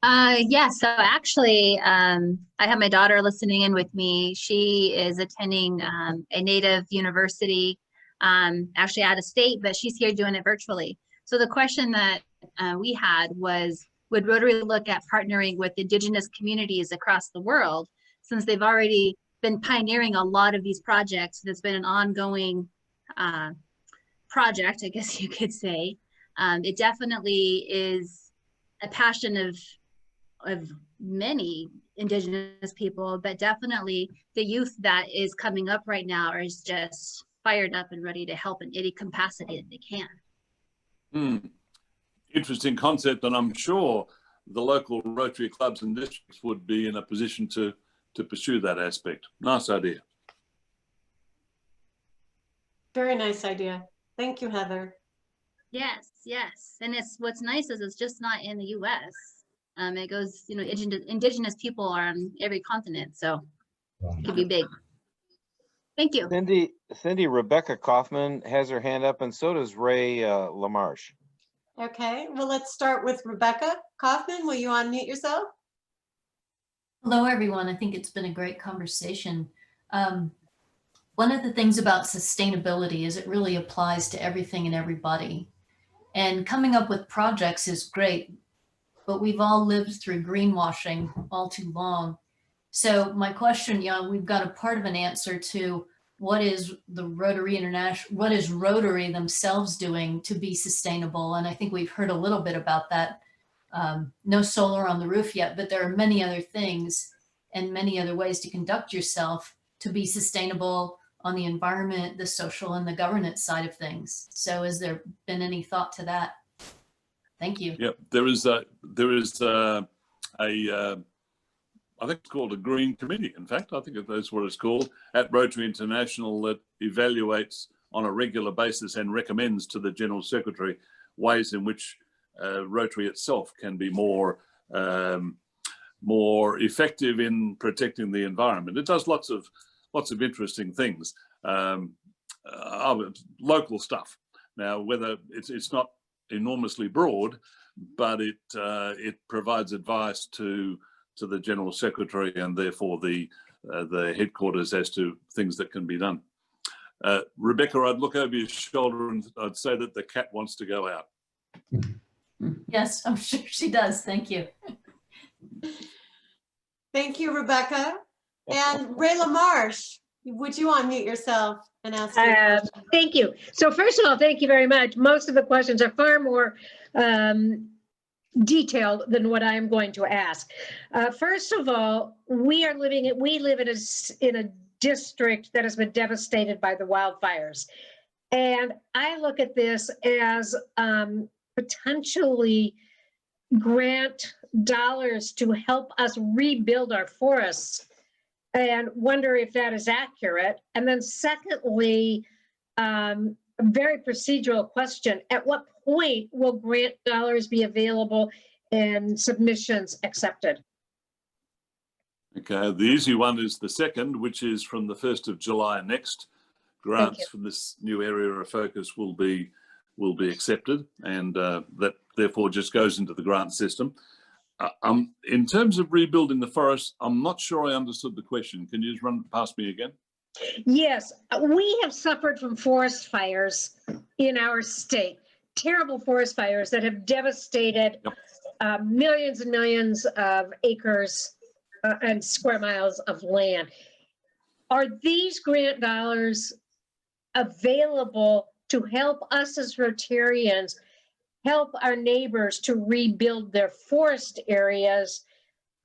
Yeah, so actually, I have my daughter listening in with me. She is attending a native university, actually out of state, but she's here doing it virtually. So the question that we had was, would Rotary look at partnering with Indigenous communities across the world, since they've already been pioneering a lot of these projects? There's been an ongoing project, I guess you could say. It definitely is a passion of many Indigenous people, but definitely the youth that is coming up right now is just fired up and ready to help in any capacity that they can. Interesting concept, and I'm sure the local Rotary clubs and districts would be in a position to pursue that aspect. Nice idea. Very nice idea. Thank you, Heather. Yes, yes. And what's nice is it's just not in the US. It goes, Indigenous people are on every continent. So It'd be big. Thank you. Cindy, Rebecca Kaufman has her hand up, and so does Ray LaMarche. Okay, well, let's start with Rebecca Kaufman. Will you unmute yourself? Hello, everyone. I think it's been a great conversation. One of the things about sustainability is it really applies to everything and everybody. And coming up with projects is great, but we've all lived through greenwashing all too long. So my question, we've got a part of an answer to what is the Rotary International, what is Rotary themselves doing to be sustainable? And I think we've heard a little bit about that. No solar on the roof yet, but there are many other things and many other ways to conduct yourself to be sustainable on the environment, the social, and the governance side of things. So has there been any thought to that? Thank you. Yep, there is I think it's called a Green Committee. In fact, I think that's what it's called at Rotary International, that evaluates on a regular basis and recommends to the General Secretary ways in which Rotary itself can be more effective in protecting the environment. It does lots of interesting things, local stuff. Now, whether it's not enormously broad, but it provides advice to the General Secretary and therefore the headquarters as to things that can be done. Rebecca, I'd look over your shoulder and I'd say that the cat wants to go out. Yes, I'm sure she does. Thank you. Thank you, Rebecca. And Ray LaMarche, would you unmute yourself and ask your question? Thank you. So first of all, thank you very much. Most of the questions are far more detailed than what I'm going to ask. First of all, we live in a district that has been devastated by the wildfires. And I look at this as potentially grant dollars to help us rebuild our forests, and wonder if that is accurate. And then secondly, a very procedural question: at what point will grant dollars be available and submissions accepted? Okay, the easy one is the second, which is from the 1st of July next. Grants from this new area of focus will be accepted, and that therefore just goes into the grant system. In terms of rebuilding the forest, I'm not sure I understood the question. Can you just run past me again? Yes, we have suffered from forest fires in our state, terrible forest fires that have devastated millions and millions of acres and square miles of land. Are these grant dollars available to help us as Rotarians help our neighbors to rebuild their forest areas?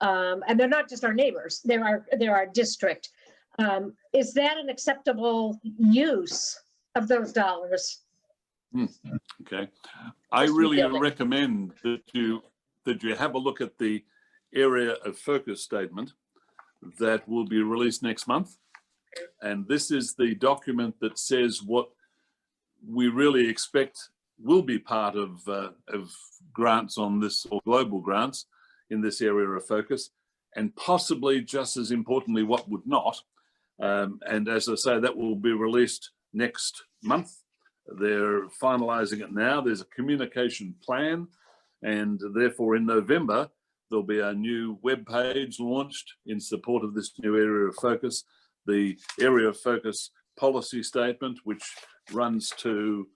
And they're not just our neighbors, they're our district. Is that an acceptable use of those dollars? Okay, I really recommend that you have a look at the area of focus statement that will be released next month. And this is the document that says what we really expect will be part of grants on this, or global grants in this area of focus, and possibly just as importantly, what would not. And as I say, that will be released next month. They're finalizing it now. There's a communication plan, and therefore in November, there'll be a new web page launched in support of this new area of focus. The area of focus policy statement, which runs to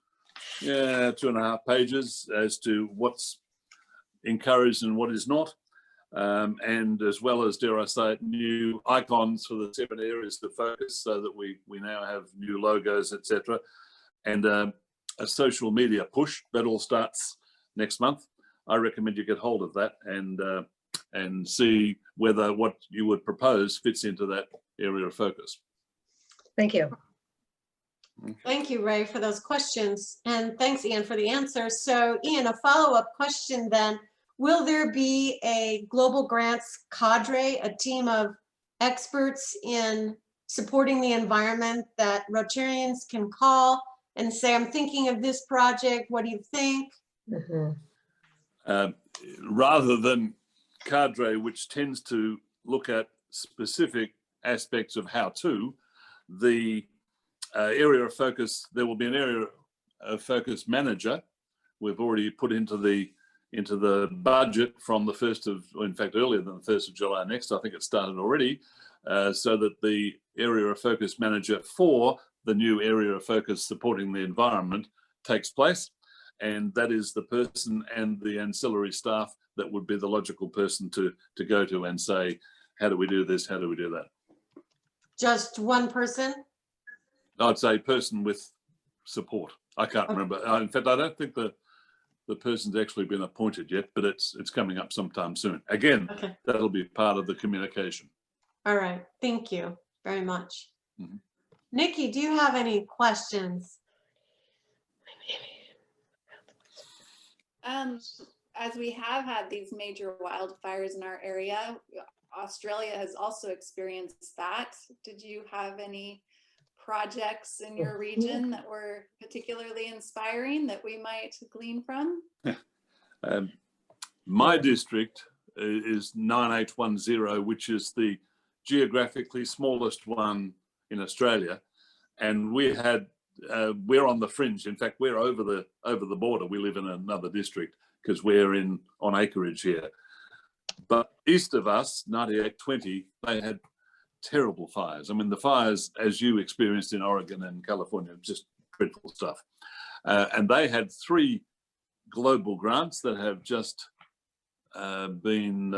2.5 pages as to what's encouraged and what is not. And as well as, dare I say it, new icons for the 7 areas of focus, so that we now have new logos, etc. And a social media push that all starts next month. I recommend you get hold of that and see whether what you would propose fits into that area of focus. Thank you. Thank you, Ray, for those questions. And thanks, Ian, for the answers. So Ian, a follow-up question then. Will there be a global grants cadre, a team of experts in supporting the environment that Rotarians can call and say, I'm thinking of this project, what do you think? Rather than cadre, which tends to look at specific aspects of how to. The area of focus, there will be an area of focus manager. We've already put into the budget from the 1st of, in fact, earlier than the 1st of July next. I think it started already, so that the area of focus manager for the new area of focus supporting the environment takes place. And that is the person and the ancillary staff that would be the logical person to go to and say, how do we do this? How do we do that? Just one person? I'd say person with support. I can't remember. In fact, I don't think the person's actually been appointed yet, but it's coming up sometime soon. Again, Okay. That'll be part of the communication. All right. Thank you very much. Mm-hmm. Nikki, do you have any questions? As we have had these major wildfires in our area, Australia has also experienced that. Did you have any projects in your region that were particularly inspiring that we might glean from? My district is 9810, which is the geographically smallest one in Australia, and we're on the fringe. In fact, we're over the border. We live in another district because we're on acreage here. But east of us, 9820, they had terrible fires. I mean, the fires, as you experienced in Oregon and California, just dreadful stuff. And they had 3 global grants that have just been,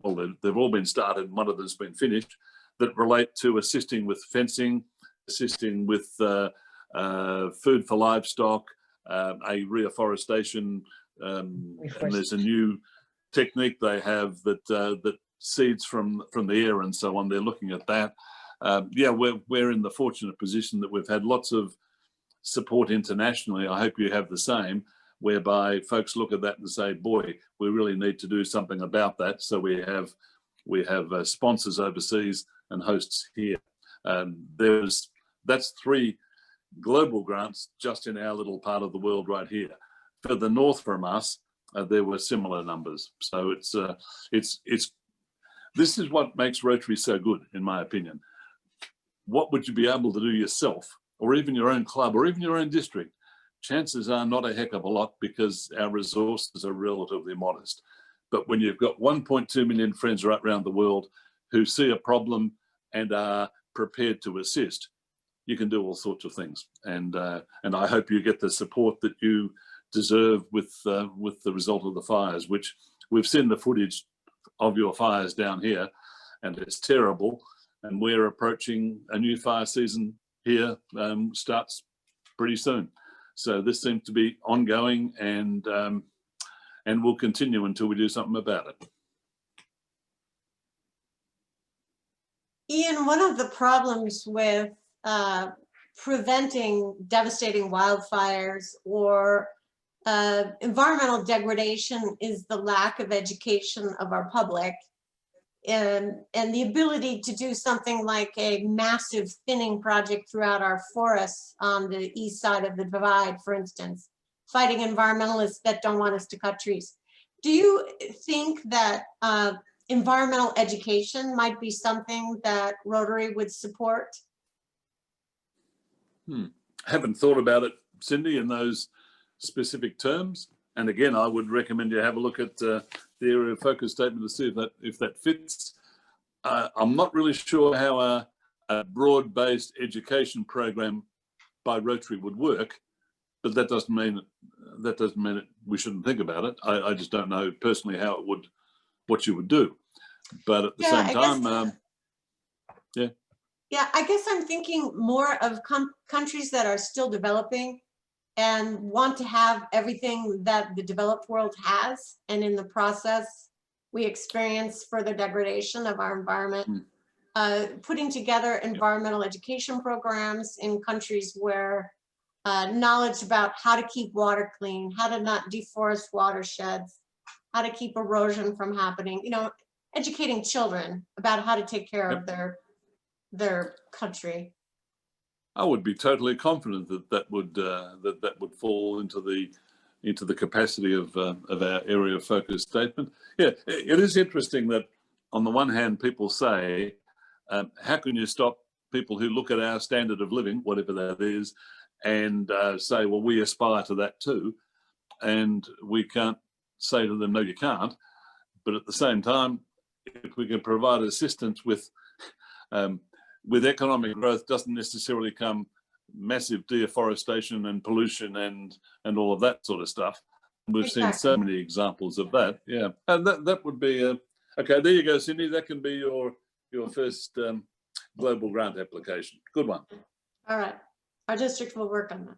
well, they've all been started. One of them's been finished, that relate to assisting with fencing, assisting with food for livestock, a reforestation, and there's a new technique they have that seeds from the air and so on. They're looking at that. Yeah, we're in the fortunate position that we've had lots of support internationally. I hope you have the same, whereby folks look at that and say, boy, we really need to do something about that. So we have sponsors overseas and hosts here. That's 3 global grants just in our little part of the world right here. Further north from us, there were similar numbers. So this is what makes Rotary so good, in my opinion. What would you be able to do yourself, or even your own club, or even your own district? Chances are not a heck of a lot, because our resources are relatively modest. But when you've got 1.2 million friends right around the world who see a problem and are prepared to assist, you can do all sorts of things. And I hope you get the support that you deserve with the result of the fires, which we've seen the footage of your fires down here, and it's terrible. And we're approaching a new fire season here, starts pretty soon. So this seems to be ongoing, and will continue until we do something about it. Ian, one of the problems with preventing devastating wildfires or environmental degradation is the lack of education of our public, and the ability to do something like a massive thinning project throughout our forests on the east side of the divide, for instance, fighting environmentalists that don't want us to cut trees. Do you think that environmental education might be something that Rotary would support? Haven't thought about it, Cindi, in those specific terms. And again, I would recommend you have a look at the area of focus statement to see if that fits. I'm not really sure how a broad-based education program by Rotary would work, but that doesn't mean we shouldn't think about it. I just don't know personally how it would, what you would do. But at the same time, Yeah, I guess I'm thinking more of countries that are still developing and want to have everything that the developed world has, and in the process we experience further degradation of our environment. Putting together environmental education programs in countries where knowledge about how to keep water clean, how to not deforest watersheds, how to keep erosion from happening, educating children about how to take care of their country. I would be totally confident that would fall into the capacity of our area of focus statement. Yeah, it is interesting that on the one hand, people say How can you stop people who look at our standard of living, whatever that is, and say, well, we aspire to that too, and we can't say to them, no, you can't. But at the same time, if we can provide assistance with economic growth, doesn't necessarily come massive deforestation and pollution and all of that sort of stuff. We've seen so many examples of that. Yeah, and that would be okay. There you go, Cindi. That can be your first global grant application. Good one. All right, our district will work on that.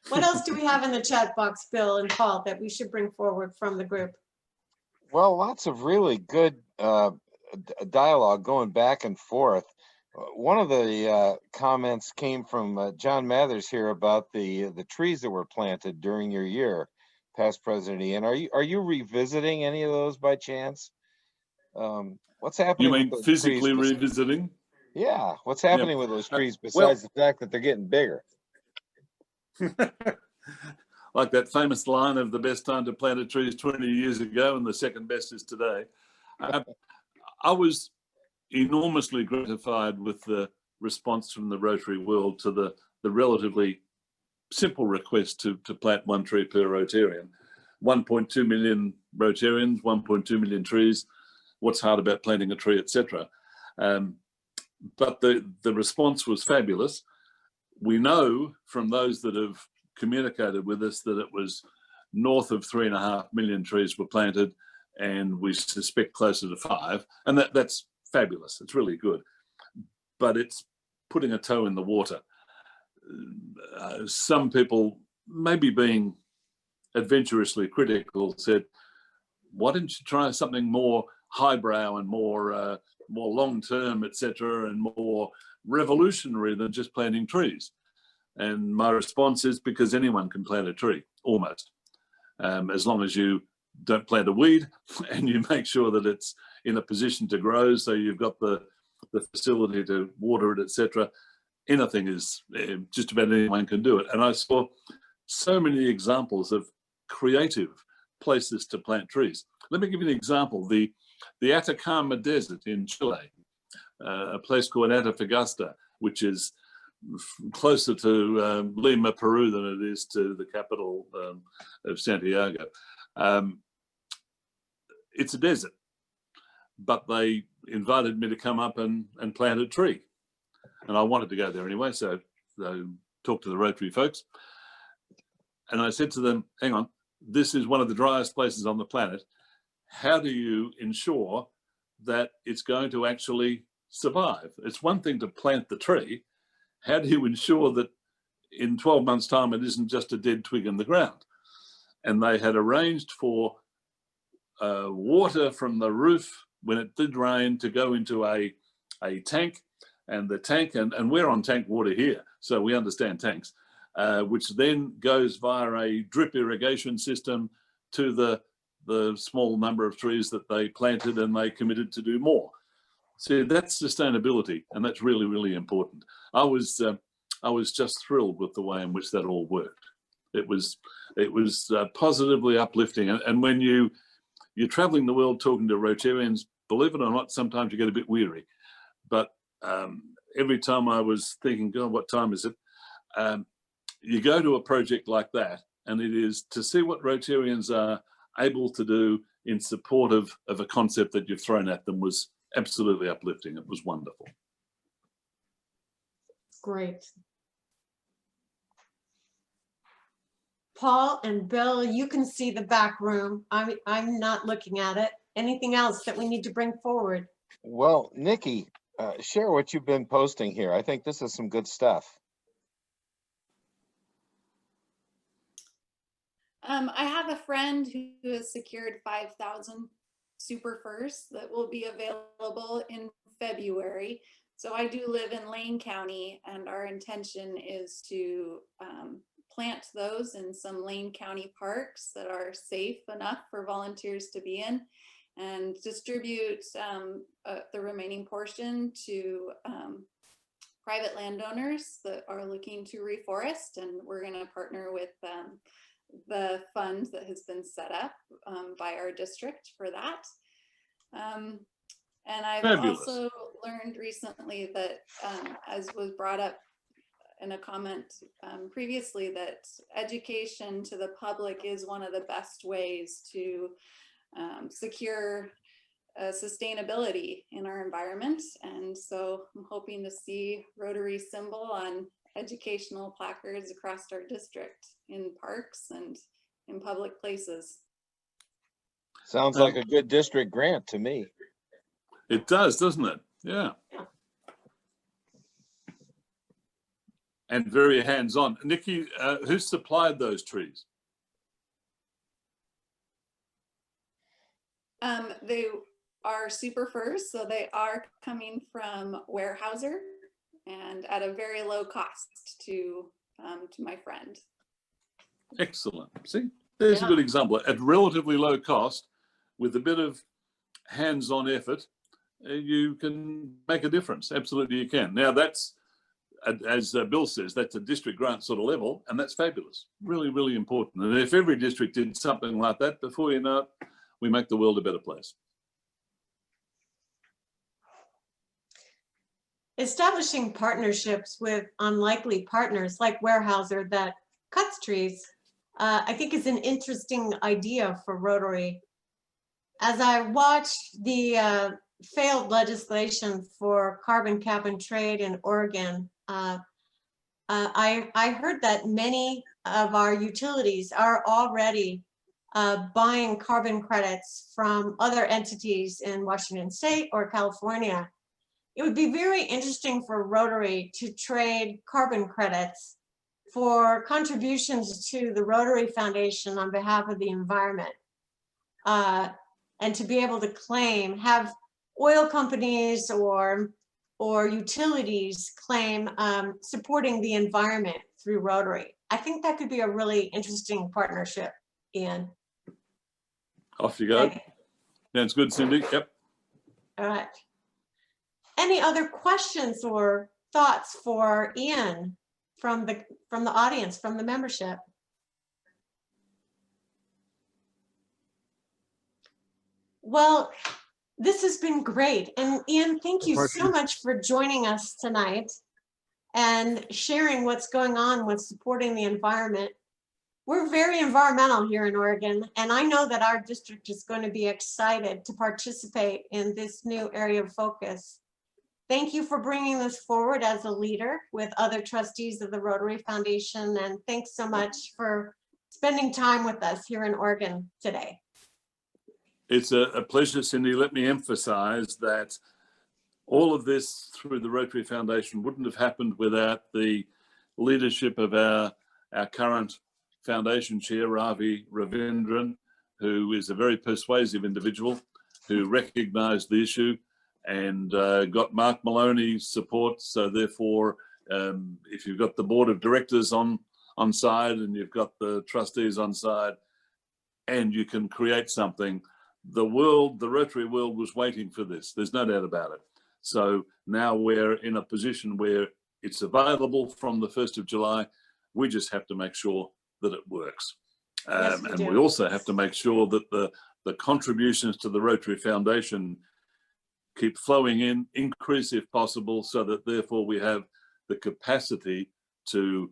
What else do we have in the chat box, Bill and Paul, that we should bring forward from the group? Well, lots of really good dialogue going back and forth. One of the comments came from John Mathers here about the trees that were planted during your year, past President Ian. Are you revisiting any of those by chance? What's happening? You mean with those physically trees? revisiting? Yeah, what's happening with those trees besides the fact that they're getting bigger? Like that famous line of the best time to plant a tree is 20 years ago and the second best is today. I was enormously gratified with the response from the Rotary world to the relatively simple request to plant one tree per Rotarian. 1.2 million Rotarians, 1.2 million trees. What's hard about planting a tree, etc. But the response was fabulous. We know from those that have communicated with us that it was north of 3.5 million trees were planted, and we suspect closer to 5. And that's fabulous. It's really good. But it's putting a toe in the water. Some people, maybe being adventurously critical, said, why didn't you try something more highbrow and more long-term, etc., and more revolutionary than just planting trees? And my response is, because anyone can plant a tree, almost, as long as you don't plant a weed and you make sure that it's in a position to grow, so you've got the facility to water it, etc. Anything is, just about anyone can do it. And I saw so many examples of creative places to plant trees. Let me give you an example. The Atacama Desert in Chile, a place called Antofagasta, which is closer to Lima, Peru than it is to the capital of Santiago. It's a desert, but they invited me to come up and plant a tree. And I wanted to go there anyway, so I talked to the Rotary folks. And I said to them, hang on, this is one of the driest places on the planet. How do you ensure that it's going to actually survive? It's one thing to plant the tree. How do you ensure that in 12 months' time it isn't just a dead twig in the ground? And they had arranged for water from the roof when it did rain to go into a tank, and the tank, and we're on tank water here, so we understand tanks, which then goes via a drip irrigation system to the small number of trees that they planted, and they committed to do more. So that's sustainability, and that's really, really important. I was just thrilled with the way in which that all worked. It was positively uplifting, and when you're traveling the world talking to Rotarians, believe it or not, sometimes you get a bit weary. But every time I was thinking, God, what time is it? You go to a project like that, and it is to see what Rotarians are able to do in support of a concept that you've thrown at them was absolutely uplifting. It was wonderful. Great. Paul and Bill, you can see the back room. I'm not looking at it. Anything else that we need to bring forward? Well, Nikki, share what you've been posting here. I think this is some good stuff. I have a friend who has secured 5,000 super firs that will be available in February. So I do live in Lane County, and our intention is to plant those in some Lane County parks that are safe enough for volunteers to be in, and distribute the remaining portion to private landowners that are looking to reforest. And we're going to partner with the fund that has been set up by our district for that. And I've Fabulous. also learned recently that, as was brought up in a comment previously, that education to the public is one of the best ways to secure sustainability in our environment. And so I'm hoping to see Rotary symbol on educational placards across our district in parks and in public places. Sounds like a good district grant to me. It does, doesn't it? Yeah. And very hands-on. Nikki, who supplied those trees? They are super firs, so they are coming from Weyerhaeuser and at a very low cost to my friend. Excellent. See, there's a good example. At relatively low cost, with a bit of hands-on effort, you can make a difference. Absolutely you can. Now that's, as Bill says, that's a district grant sort of level, and that's fabulous. Really, really important. And if every district did something like that, before you know it, we make the world a better place. Establishing partnerships with unlikely partners like Weyerhaeuser that cuts trees, I think is an interesting idea for Rotary. As I watched the failed legislation for carbon cap and trade in Oregon, I heard that many of our utilities are already buying carbon credits from other entities in Washington State or California. It would be very interesting for Rotary to trade carbon credits for contributions to the Rotary Foundation on behalf of the environment. And to be able to claim, have oil companies or utilities claim supporting the environment through Rotary. I think that could be a really interesting partnership, Ian. Off you go. Okay. Sounds good, Cindy. Yep. All right. Any other questions or thoughts for Ian from the audience, from the membership? Well, this has been great. And Ian, thank you so much for joining us tonight and sharing what's going on with supporting the environment. We're very environmental here in Oregon, and I know that our district is going to be excited to participate in this new area of focus. Thank you for bringing this forward as a leader with other trustees of the Rotary Foundation, and thanks so much for spending time with us here in Oregon today. It's a pleasure, Cindy. Let me emphasize that all of this through the Rotary Foundation wouldn't have happened without the leadership of our current foundation chair, Ravi Ravindran, who is a very persuasive individual who recognized the issue and got Mark Maloney's support. So therefore, if you've got the board of directors on side and you've got the trustees on side, and you can create something, the Rotary world was waiting for this. There's no doubt about it. So now we're in a position where it's available from the 1st of July. We just have to make sure that it works. Yes, and we also have to make sure that the contributions to the Rotary Foundation keep flowing in, increase if possible, so that therefore we have the capacity to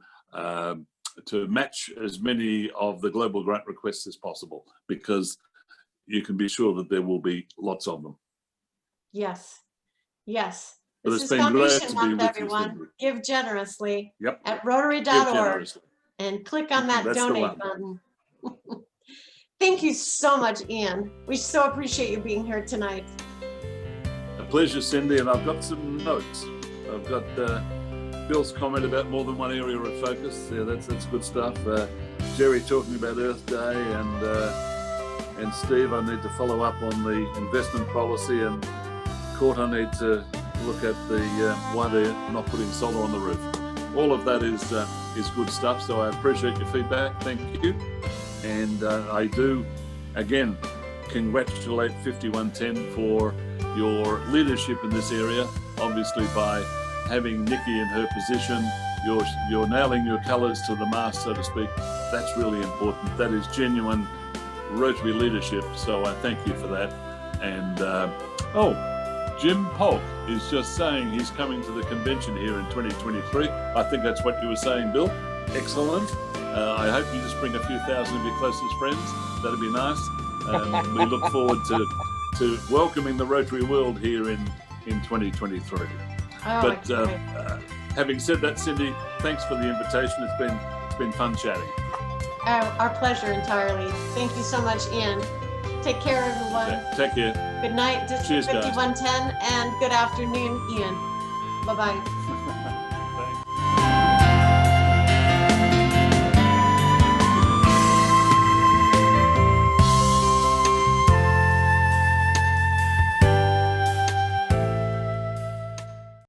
match as many of the global grant requests as possible, because you can be sure that there will be lots of them. Yes, yes. But This it's is been great Foundation to be Month, with you, everyone. Cindy. Give generously Yep. at Give rotary.org generously. and click on that That's the donate one. button. Thank you so much, Ian. We so appreciate you being here tonight. A pleasure, Cindy, and I've got some notes. I've got Bill's comment about more than one area of focus. Yeah, that's good stuff. Jerry talking about Earth Day, and Steve, I need to follow up on the investment policy, and Court, I need to look at the why they're not putting solar on the roof. All of that is good stuff. So I appreciate your feedback. Thank you, and I do again congratulate 5110 for your leadership in this area. Obviously, by having Nikki in her position, you're nailing your colours to the mast, so to speak. That's really important. That is genuine Rotary leadership. So I thank you for that. And Jim Polk is just saying he's coming to the convention here in 2023. I think that's what you were saying, Bill. Excellent. I hope you just bring a few thousand of your closest friends. That'd be nice. We look forward to welcoming the Rotary world here in 2023. But having said that, Cindi, thanks for the invitation. It's been fun chatting. Our pleasure entirely. Thank you so much, Ian. Take care, everyone. Okay, take care. Good night, District Cheers, guys. 5110, and good afternoon, Ian. Bye-bye.